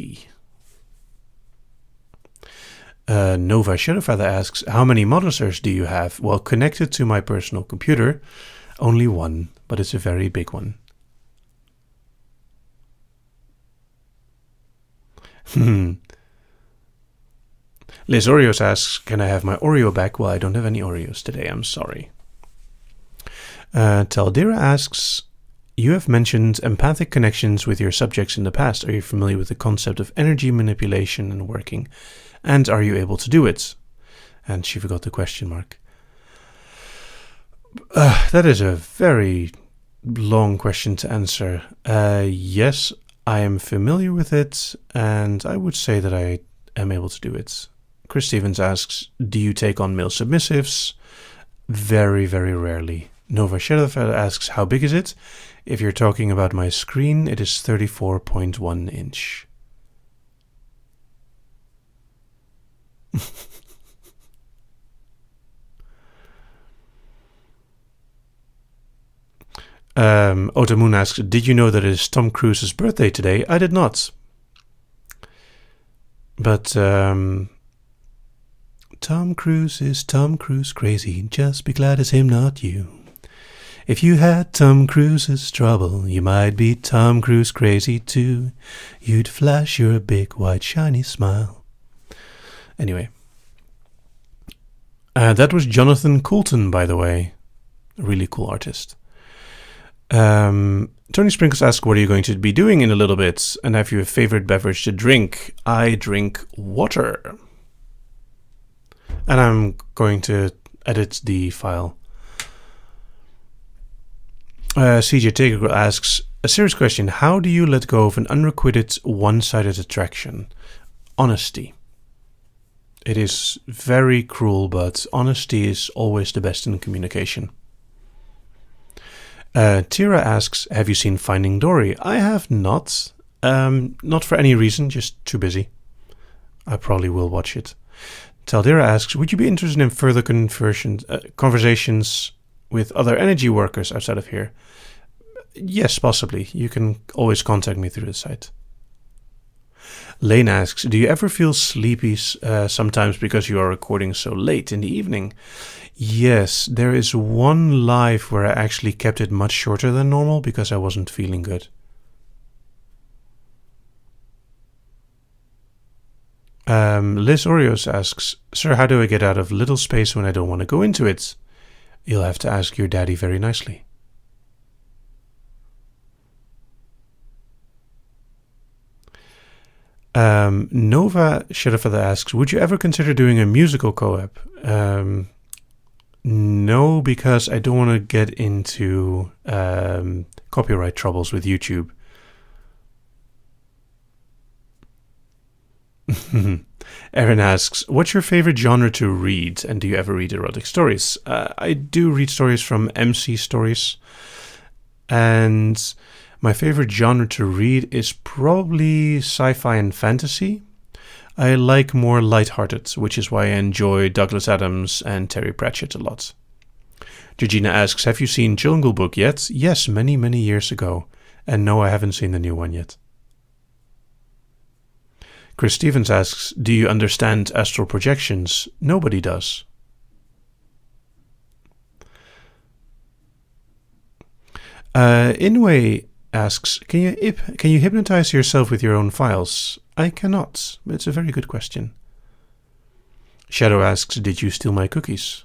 Nova Shadowfeather asks, how many monitors do you have? Well, connected to my personal computer, only one, but it's a very big one. Liz Oreos asks, can I have my Oreo back? Well, I don't have any Oreos today, I'm sorry. Taldera asks, you have mentioned empathic connections with your subjects in the past. Are you familiar with the concept of energy manipulation and working? And are you able to do it? And she forgot the question mark. That is a very long question to answer. Yes, I am familiar with it, and I would say that I am able to do it. Chris Stevens asks, do you take on male submissives? Very, very rarely. Nova Shadowfeather asks, how big is it? If you're talking about my screen, it is 34.1 inch. Otamoon asks, did you know that it is Tom Cruise's birthday today? I did not. But Tom Cruise is Tom Cruise crazy. Just be glad it's him, not you. If you had Tom Cruise's trouble, you might be Tom Cruise crazy too. You'd flash your big white shiny smile. Anyway. That was Jonathan Coulton, by the way. A really cool artist. Tony Sprinkles asks, what are you going to be doing in a little bit? And have you a favorite beverage to drink? I drink water. And I'm going to edit the file. CJ Taker asks, a serious question. How do you let go of an unrequited one-sided attraction? Honesty. It is very cruel, but honesty is always the best in communication. Tira asks, have you seen Finding Dory? I have not. Not for any reason, just too busy. I probably will watch it. Taldera asks, would you be interested in further conversations with other energy workers outside of here? Yes, possibly. You can always contact me through the site. Lane asks, do you ever feel sleepy sometimes because you are recording so late in the evening? Yes, there is one live where I actually kept it much shorter than normal because I wasn't feeling good. Liz Oreos asks, Sir, how do I get out of little space when I don't want to go into it? You'll have to ask your daddy very nicely. Nova Shadowfeather asks, would you ever consider doing a musical co-op? No, because I don't want to get into copyright troubles with YouTube. Erin asks, what's your favorite genre to read, and do you ever read erotic stories? I do read stories from MC Stories, and my favorite genre to read is probably sci-fi and fantasy. I like more lighthearted, which is why I enjoy Douglas Adams and Terry Pratchett a lot. Georgina asks, have you seen Jungle Book yet? Yes, many, many years ago. And no, I haven't seen the new one yet. Chris Stevens asks, do you understand astral projections? Nobody does. Inway asks, can you hypnotize yourself with your own files? I cannot, but it's a very good question. Shadow asks, did you steal my cookies?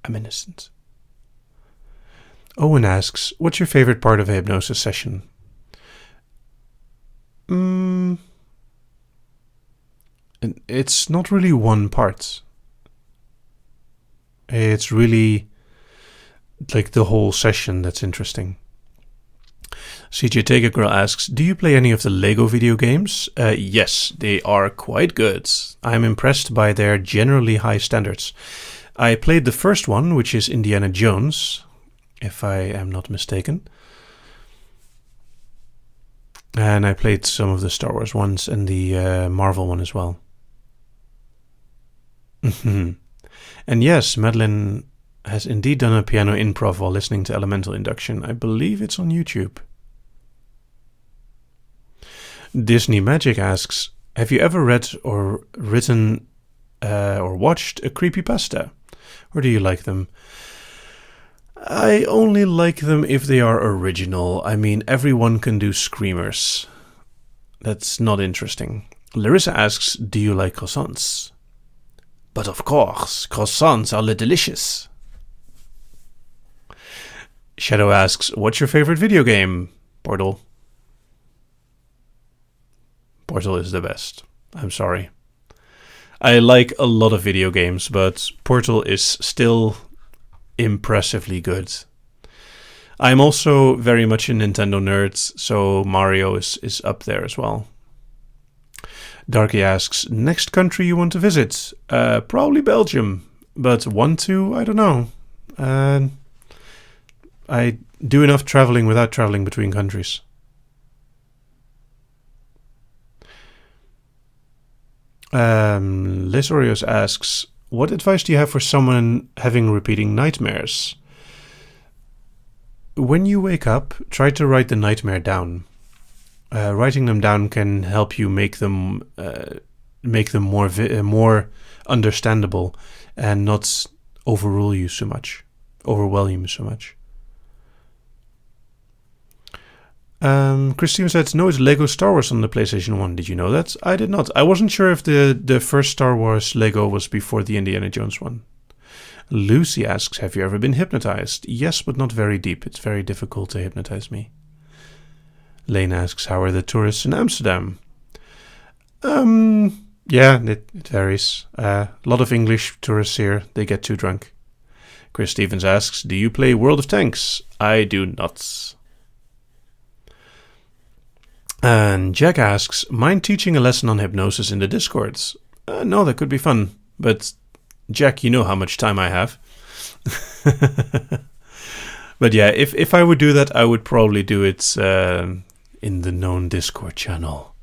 I'm innocent. Owen asks, what's your favorite part of a hypnosis session? It's not really one part. It's really like the whole session that's interesting. CJ Taker Girl asks, do you play any of the Lego video games? Yes, they are quite good. I'm impressed by their generally high standards. I played the first one, which is Indiana Jones, if I am not mistaken. And I played some of the Star Wars ones and the Marvel one as well. And yes, Madeline has indeed done a piano improv while listening to Elemental Induction. I believe it's on YouTube. Disney Magic asks, have you ever read or written or watched a creepypasta? Or do you like them? I only like them if they are original. I mean, everyone can do screamers. That's not interesting. Larissa asks, do you like croissants? But of course, croissants are delicious. Shadow asks, what's your favorite video game? Portal. Portal is the best. I'm sorry. I like a lot of video games, but Portal is still impressively good. I'm also very much a Nintendo nerd, so Mario is up there as well. Darky asks, next country you want to visit? Probably Belgium, but want to? I don't know. I do enough traveling without traveling between countries. Liz Oreos asks, what advice do you have for someone having repeating nightmares? When you wake up, try to write the nightmare down. Writing them down can help you make them more understandable and not overwhelm you so much. Christine says, no, it's Lego Star Wars on the PlayStation 1. Did you know that? I did not. I wasn't sure if the first Star Wars Lego was before the Indiana Jones one. Lucy asks, have you ever been hypnotized? Yes, but not very deep. It's very difficult to hypnotize me. Lane asks, how are the tourists in Amsterdam? Yeah, it varies. A lot of English tourists here. They get too drunk. Chris Stevens asks, do you play World of Tanks? I do not. And Jack asks, mind teaching a lesson on hypnosis in the Discords? No, that could be fun. But Jack, you know how much time I have. But yeah, if I would do that, I would probably do it in the known Discord channel.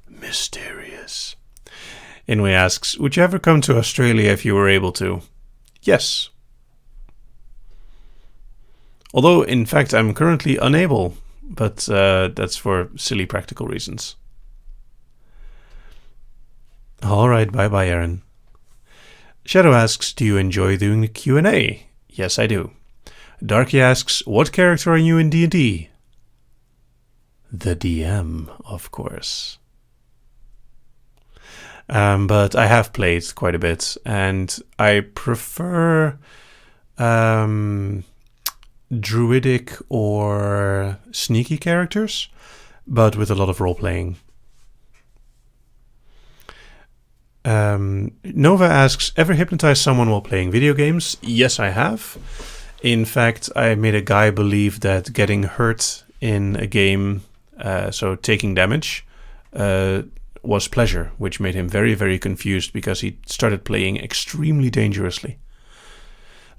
Mysterious. Inway asks, would you ever come to Australia if you were able to? Yes. Although, in fact, I'm currently unable. But that's for silly practical reasons. Alright, bye-bye, Aaron. Shadow asks, do you enjoy doing the Q&A? Yes, I do. Darky asks, what character are you in D&D? The DM, of course. But I have played quite a bit, and I prefer druidic or sneaky characters, but with a lot of role-playing. Nova asks, ever hypnotize someone while playing video games? Yes, I have. In fact, I made a guy believe that getting hurt in a game, so taking damage, was pleasure, which made him very, very confused because he started playing extremely dangerously.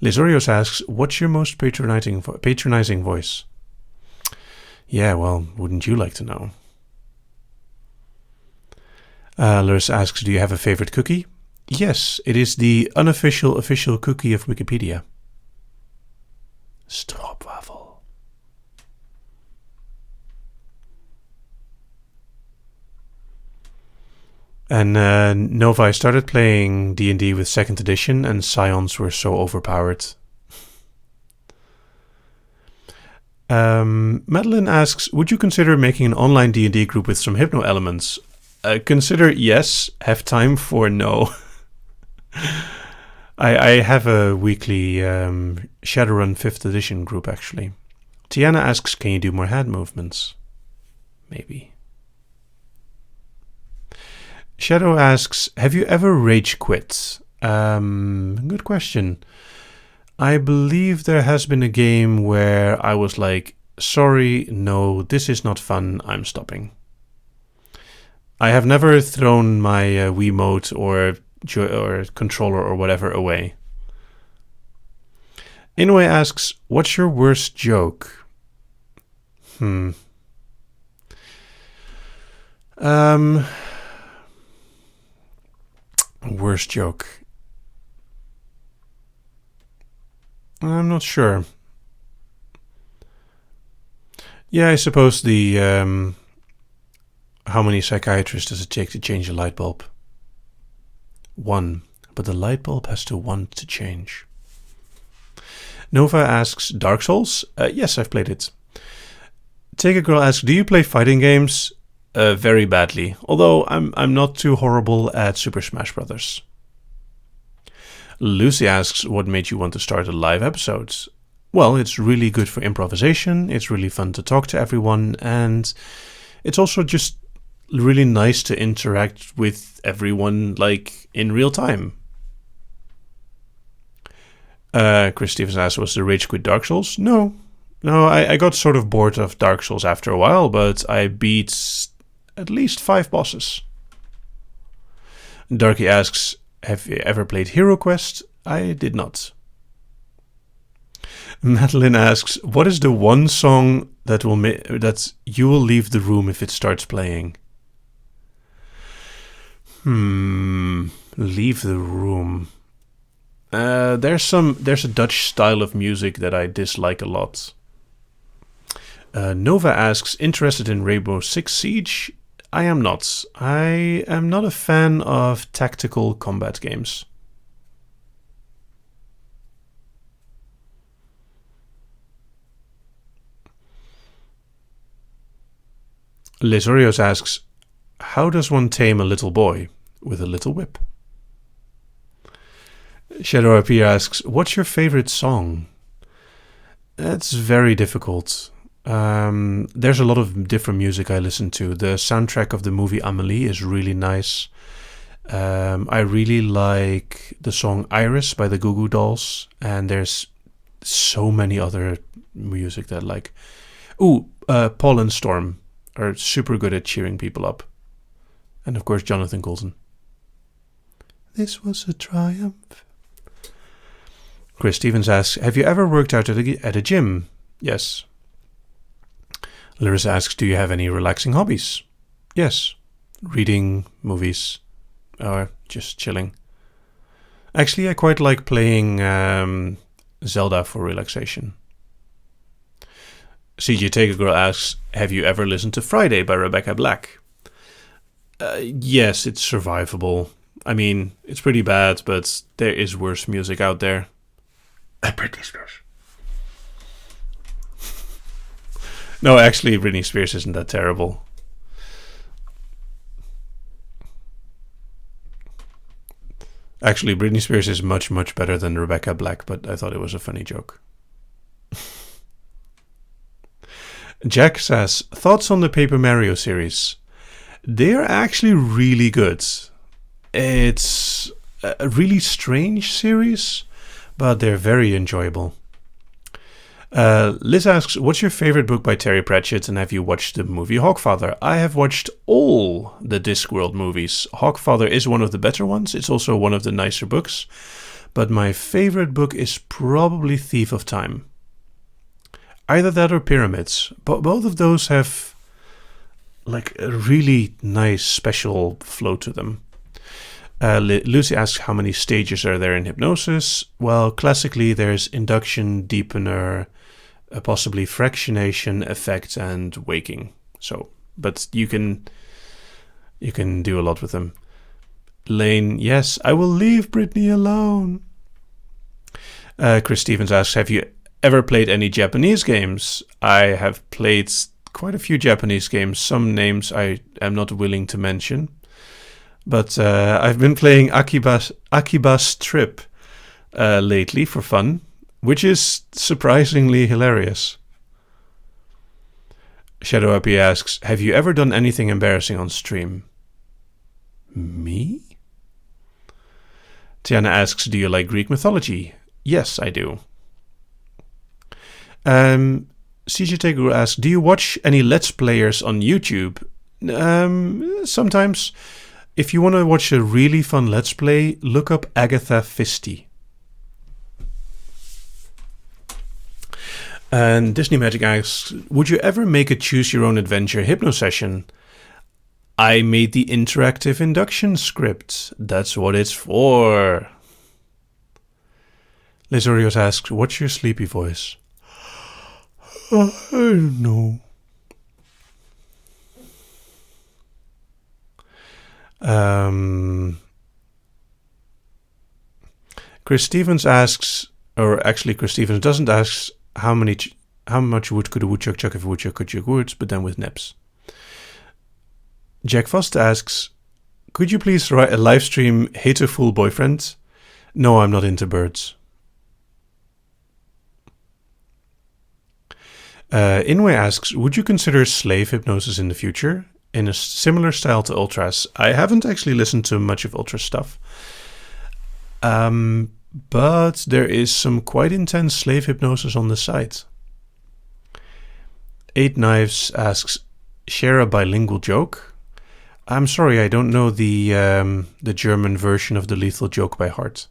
Lizorios asks, what's your most patronizing voice? Yeah, well, wouldn't you like to know? Larissa asks, do you have a favorite cookie? Yes, it is the unofficial official cookie of Wikipedia. Stroopwafel. And Nova, I started playing D&D with 2nd edition, and Scions were so overpowered. Madeline asks, would you consider making an online D&D group with some hypno elements? Consider yes, have time for no. I have a weekly Shadowrun 5th edition group, actually. Tiana asks, can you do more hand movements? Maybe. Shadow asks, have you ever rage quit? Good question. I believe there has been a game where I was like, sorry, no, this is not fun, I'm stopping. I have never thrown my Wiimote or controller or whatever away. Inoue asks, what's your worst joke? Worst joke. I'm not sure. Yeah, I suppose the how many psychiatrists does it take to change a light bulb? 1, but the light bulb has to want to change. Nova asks, Dark Souls? Yes, I've played it. Take a Girl asks, do you play fighting games? Very badly, although I'm not too horrible at Super Smash Bros. Lucy asks, what made you want to start a live episode? Well, it's really good for improvisation, it's really fun to talk to everyone, and it's also just really nice to interact with everyone, like, in real time. Chris Stevens asks, was the rage quit Dark Souls? No, I got sort of bored of Dark Souls after a while, but I beat at least 5 bosses. Darky asks, have you ever played Hero Quest? I did not. Madeline asks, what is the one song that you will leave the room if it starts playing? Leave the room. There's a Dutch style of music that I dislike a lot. Nova asks, interested in Rainbow Six Siege? I am not. I am not a fan of tactical combat games. Lizorios asks, how does one tame a little boy? With a little whip. Shadow RP asks, what's your favorite song? That's very difficult. There's a lot of different music I listen to. The soundtrack of the movie Amelie is really nice. I really like the song Iris by the Goo Goo Dolls, and there's so many other music that I like. Paul and Storm are super good at cheering people up. And of course, Jonathan Coulton. This was a triumph. Chris Stevens asks, have you ever worked out at a gym? Yes. Larissa asks, do you have any relaxing hobbies? Yes. Reading, movies, or just chilling. Actually, I quite like playing Zelda for relaxation. CJ Take a Girl asks, have you ever listened to Friday by Rebecca Black? Yes, it's survivable. I mean, it's pretty bad, but there is worse music out there. Britney Spears. No, actually, Britney Spears isn't that terrible. Actually, Britney Spears is much, much better than Rebecca Black, but I thought it was a funny joke. Jack says, thoughts on the Paper Mario series? They're actually really good. It's a really strange series, but they're very enjoyable. Liz asks, what's your favorite book by Terry Pratchett, and have you watched the movie Hawkfather? I have watched all the Discworld movies. Hawkfather is one of the better ones. It's also one of the nicer books. But my favorite book is probably Thief of Time. Either that or Pyramids. Both of those have like a really nice special flow to them. Lucy asks, how many stages are there in hypnosis? Well, classically there's induction, deepener, possibly fractionation, effect, and waking. So, but you can do a lot with them. Lane, yes, I will leave Britney alone. Chris Stevens asks, have you ever played any Japanese games? I have played quite a few Japanese games. Some names I am not willing to mention. But I've been playing Akiba's Trip lately for fun, which is surprisingly hilarious. Shadow Happy asks, have you ever done anything embarrassing on stream? Me? Tiana asks, do you like Greek mythology? Yes, I do. CJ Teguru asks, do you watch any Let's Players on YouTube? Sometimes. If you want to watch a really fun Let's Play, look up Agatha Fisty. And Disney Magic asks, would you ever make a choose-your-own-adventure hypno session? I made the interactive induction script. That's what it's for. Liz Orios asks, what's your sleepy voice? I don't know. Chris Stevens asks, or actually Chris Stevens doesn't ask how much wood could a woodchuck chuck if a woodchuck could chuck woods, but then with nips. Jack Fost asks, could you please write a live stream Hate a Fool Boyfriend? No, I'm not into birds. Inway asks, would you consider slave hypnosis in the future? In a similar style to Ultras. I haven't actually listened to much of Ultras stuff. But there is some quite intense slave hypnosis on the site. 8 Knives asks, share a bilingual joke? I'm sorry, I don't know the German version of the lethal joke by heart.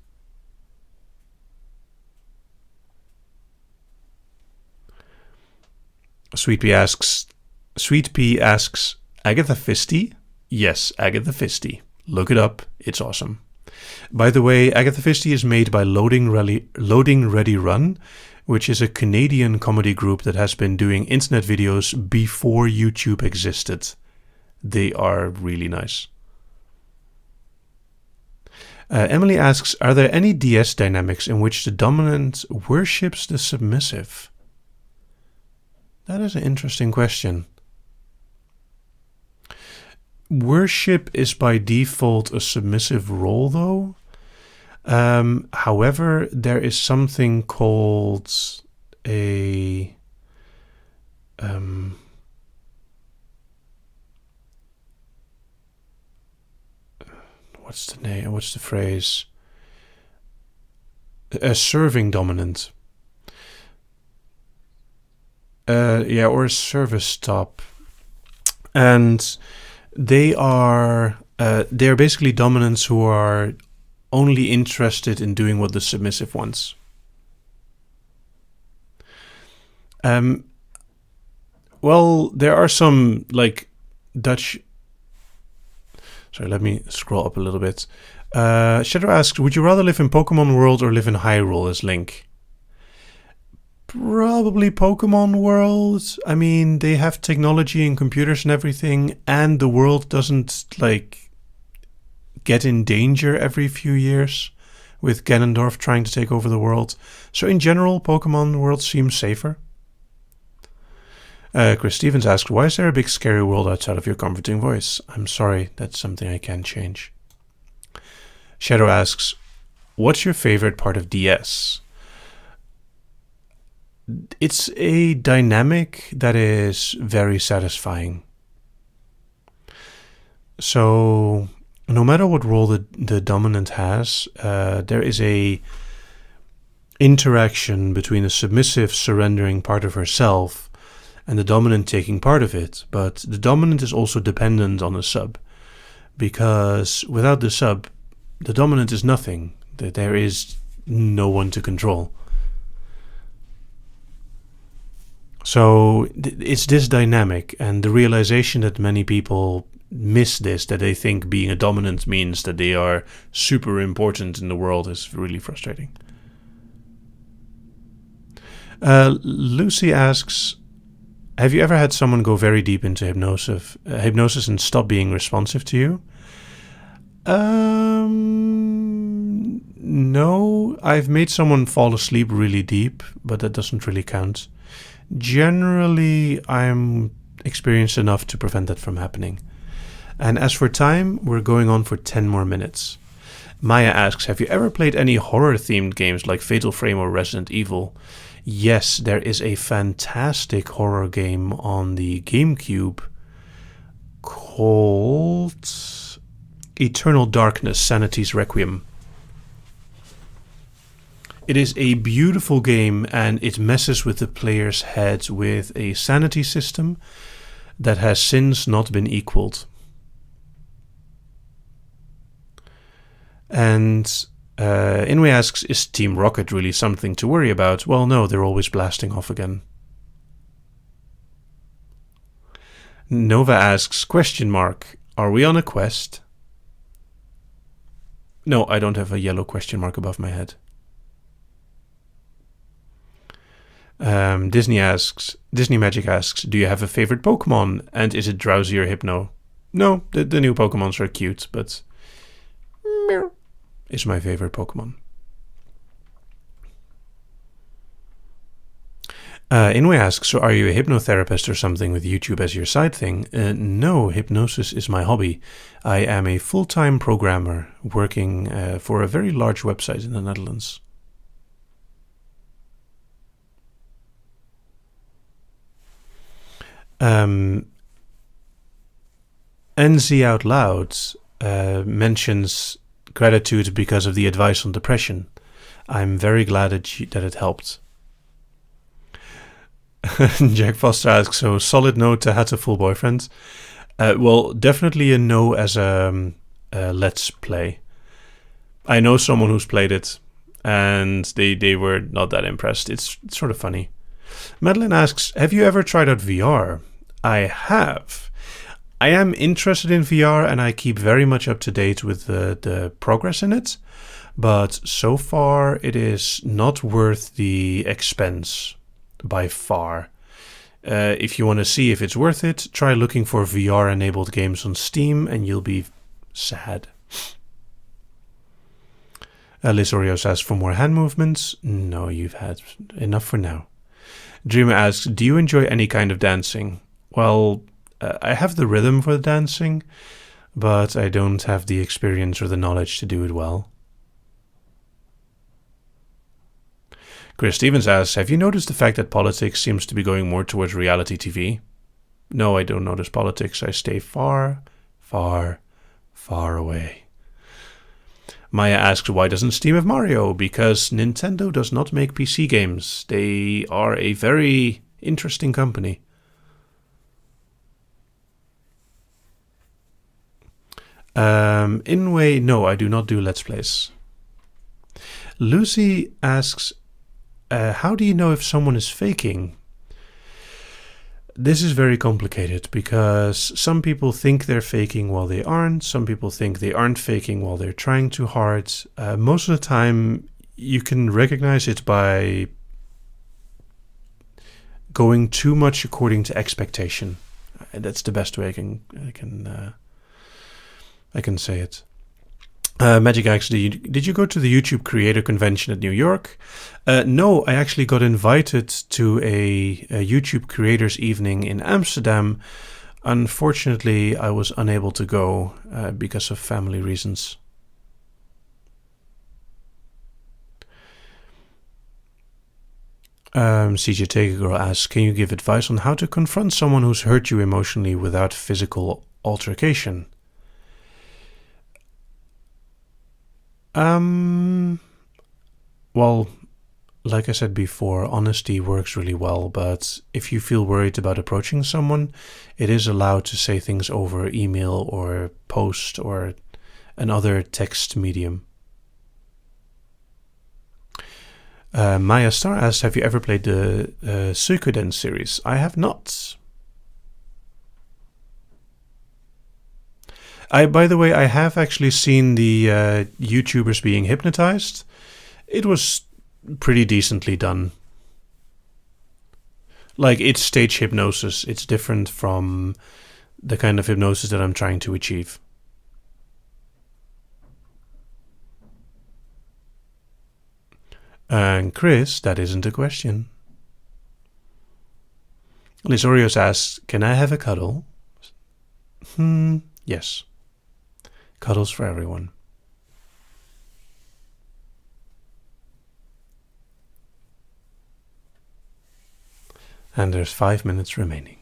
Sweet Pea asks, Agatha Fisty? Yes, Agatha Fisty. Look it up. It's awesome. By the way, Agatha Fisty is made by Loading Ready Run, which is a Canadian comedy group that has been doing internet videos before YouTube existed. They are really nice. Emily asks, are there any DS dynamics in which the dominant worships the submissive? That is an interesting question. Worship is by default a submissive role, though. However, there is something called a what's the name? What's the phrase? A serving dominant. Or a service top, and they're basically dominants who are only interested in doing what the submissive wants. Well, there are some like Dutch. Sorry, let me scroll up a little bit. Shadow asks, would you rather live in Pokemon World or live in Hyrule as Link? Probably Pokemon World. I mean, they have technology and computers and everything, and the world doesn't like get in danger every few years with Ganondorf trying to take over the world. So in general, Pokemon World seems safer. Chris Stevens asked, why is there a big scary world outside of your comforting voice? I'm sorry, that's something I can't change. Shadow asks, what's your favorite part of DS? It's a dynamic that is very satisfying. So no matter what role the dominant has, there is a interaction between the submissive surrendering part of herself and the dominant taking part of it. But the dominant is also dependent on the sub, because without the sub, the dominant is nothing. There is no one to control. So it's this dynamic, and the realization that many people miss this, that they think being a dominant means that they are super important in the world, is really frustrating. Lucy asks, have you ever had someone go very deep into hypnosis and stop being responsive to you? No, I've made someone fall asleep really deep, but that doesn't really count. Generally, I'm experienced enough to prevent that from happening. And as for time, we're going on for 10 more minutes. Maya asks, have you ever played any horror-themed games like Fatal Frame or Resident Evil? Yes, there is a fantastic horror game on the GameCube called Eternal Darkness: Sanity's Requiem. It is a beautiful game, and it messes with the player's head with a sanity system that has since not been equaled. And Inwe asks, is Team Rocket really something to worry about? Well, no, they're always blasting off again. Nova asks, question mark, are we on a quest? No, I don't have a yellow question mark above my head. Disney Magic asks, do you have a favorite Pokemon? And is it Drowsy or Hypno? No, the new Pokemons are cute, but Mew is my favorite Pokemon. Inwe asks, so are you a hypnotherapist or something with YouTube as your side thing? No, hypnosis is my hobby. I am a full-time programmer working for a very large website in the Netherlands. NZ Out Loud mentions gratitude because of the advice on depression. I'm very glad that it helped. Jack Foster asks, so solid no to Hatterful Boyfriend? Well, definitely a no as a let's play. I know someone who's played it, and they were not that impressed. It's sort of funny. Madeline asks, have you ever tried out VR? I have. I am interested in VR, and I keep very much up to date with the progress in it, but so far it is not worth the expense by far. If you want to see if it's worth it, try looking for VR-enabled games on Steam, and you'll be sad. Liz Orios asks for more hand movements. No, you've had enough for now. Dreamer asks, do you enjoy any kind of dancing? Well, I have the rhythm for the dancing, but I don't have the experience or the knowledge to do it well. Chris Stevens asks, have you noticed the fact that politics seems to be going more towards reality TV? No, I don't notice politics. I stay far, far, far away. Maya asks, why doesn't Steam have Mario? Because Nintendo does not make PC games. They are a very interesting company. Inway, no, I do not do Let's Plays. Lucy asks, how do you know if someone is faking? This is very complicated because some people think they're faking while they aren't. Some people think they aren't faking while they're trying too hard. Most of the time, you can recognize it by going too much according to expectation. That's the best way I can say it. Magic Axe, did you go to the YouTube Creator Convention at New York? No, I actually got invited to a YouTube Creators Evening in Amsterdam. Unfortunately, I was unable to go because of family reasons. CJ Takergirl asks, can you give advice on how to confront someone who's hurt you emotionally without physical altercation? Well, like I said before, honesty works really well, but if you feel worried about approaching someone, it is allowed to say things over email or post or another text medium. Maya Star asks, have you ever played the Suikoden series? I have not. By the way, I have actually seen the YouTubers being hypnotized. It was pretty decently done. Like, it's stage hypnosis. It's different from the kind of hypnosis that I'm trying to achieve. And Chris, that isn't a question. Lisorios asks, can I have a cuddle? Yes. Cuddles for everyone. And there's 5 minutes remaining.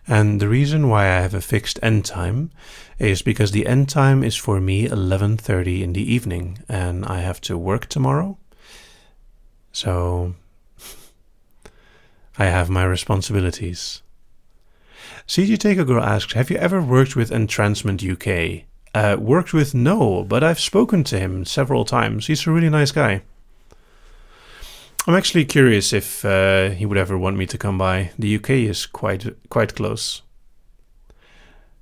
And the reason why I have a fixed end time is because the end time is for me 11:30 in the evening, and I have to work tomorrow. So I have my responsibilities. CG Takergirl asks, have you ever worked with Entrancement UK? Worked with? No, but I've spoken to him several times. He's a really nice guy. I'm actually curious if he would ever want me to come by. The UK is quite close.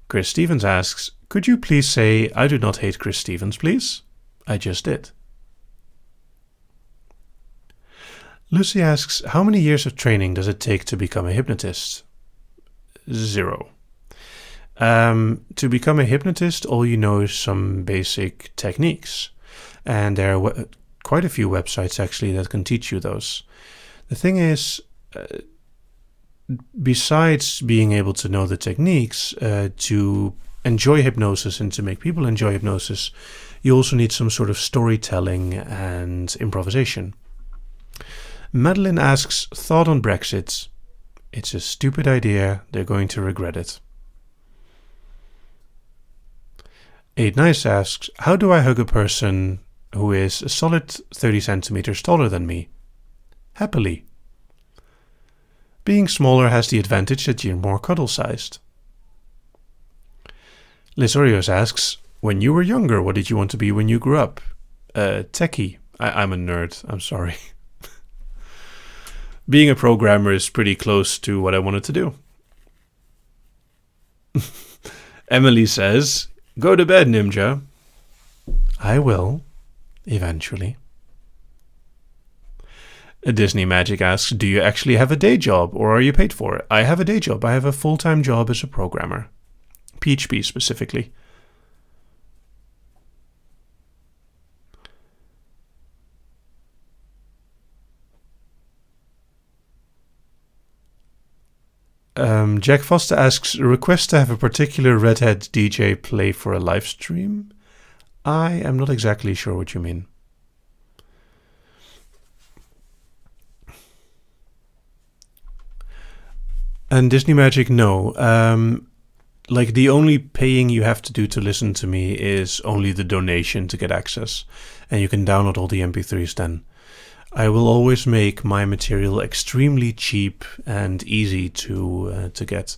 Chris Stevens asks, could you please say, I do not hate Chris Stevens, please? I just did. Lucy asks, how many years of training does it take to become a hypnotist? 0. To become a hypnotist, all you know is some basic techniques. And there are quite a few websites actually that can teach you those. The thing is, besides being able to know the techniques, to enjoy hypnosis and to make people enjoy hypnosis, you also need some sort of storytelling and improvisation. Madeline asks, thought on Brexit? It's a stupid idea. They're going to regret it. 8 Nice asks, how do I hug a person who is a solid 30 centimeters taller than me? Happily. Being smaller has the advantage that you're more cuddle-sized. Lisorios asks, when you were younger, what did you want to be when you grew up? Techie. I'm a nerd, I'm sorry. Being a programmer is pretty close to what I wanted to do. Emily says, go to bed, Nimja. I will, eventually. Disney Magic asks, do you actually have a day job or are you paid for it? I have a day job. I have a full-time job as a programmer. PHP specifically. Jack Foster asks, request to have a particular redhead DJ play for a live stream? I am not exactly sure what you mean. And Disney Magic, no. Like, the only paying you have to do to listen to me is only the donation to get access. And you can download all the MP3s then. I will always make my material extremely cheap and easy to get.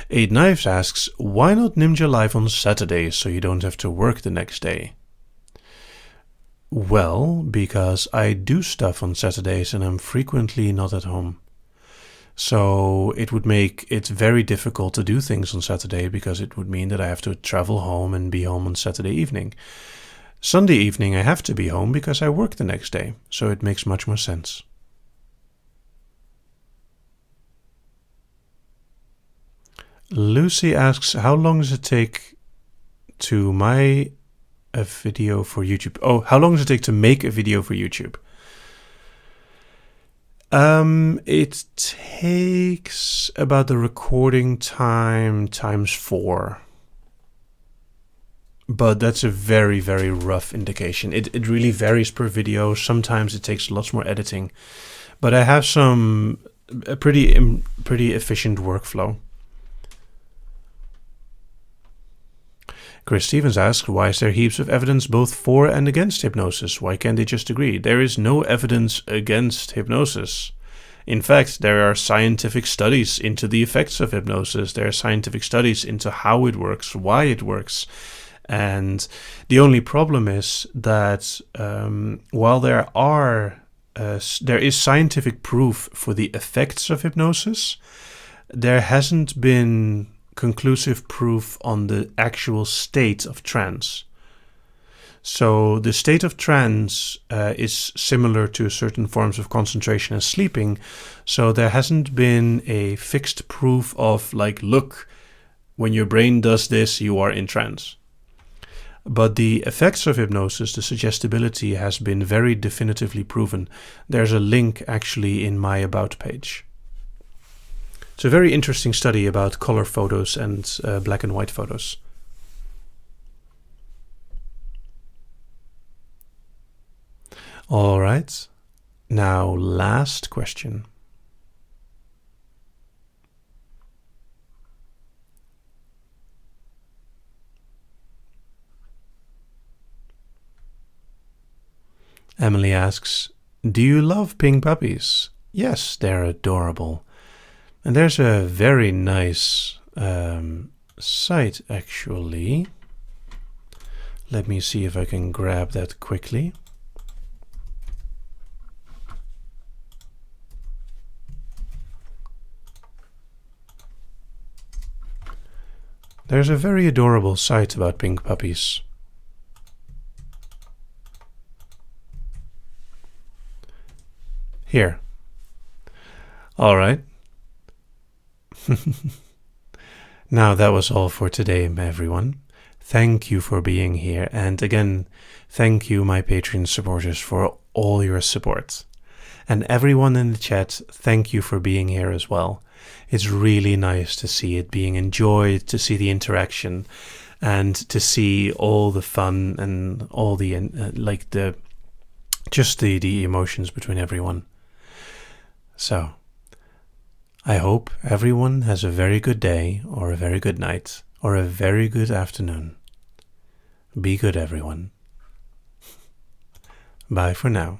8 Knives asks, why not Nimja live on Saturdays so you don't have to work the next day? Well, because I do stuff on Saturdays and I'm frequently not at home. So it would make it very difficult to do things on Saturday because it would mean that I have to travel home and be home on Saturday evening. Sunday evening I have to be home because I work the next day, so it makes much more sense. Lucy asks, how long does it take to make a video for YouTube? Oh, how long does it take to make a video for YouTube? It takes about the recording time times 4. But that's a very, very rough indication. It really varies per video. Sometimes it takes lots more editing. But I have a pretty efficient workflow. Chris Stevens asks, why is there heaps of evidence both for and against hypnosis? Why can't they just agree? There is no evidence against hypnosis. In fact, there are scientific studies into the effects of hypnosis. There are scientific studies into how it works, why it works. And the only problem is that while there is scientific proof for the effects of hypnosis, there hasn't been conclusive proof on the actual state of trance. So the state of trance is similar to certain forms of concentration and sleeping. So there hasn't been a fixed proof of like, look, when your brain does this, you are in trance. But the effects of hypnosis, the suggestibility, has been very definitively proven. There's a link actually in my About page. It's a very interesting study about color photos and black and white photos. All right. Now, last question. Emily asks, do you love pink puppies? Yes, they're adorable. And there's a very nice site, actually. Let me see if I can grab that quickly. There's a very adorable site about pink puppies. Here. All right. Now that was all for today, everyone. Thank you for being here. And again, thank you, my Patreon supporters, for all your support. And everyone in the chat, thank you for being here as well. It's really nice to see it being enjoyed, to see the interaction, and to see all the fun and all the the emotions between everyone. So, I hope everyone has a very good day, or a very good night, or a very good afternoon. Be good, everyone. Bye for now.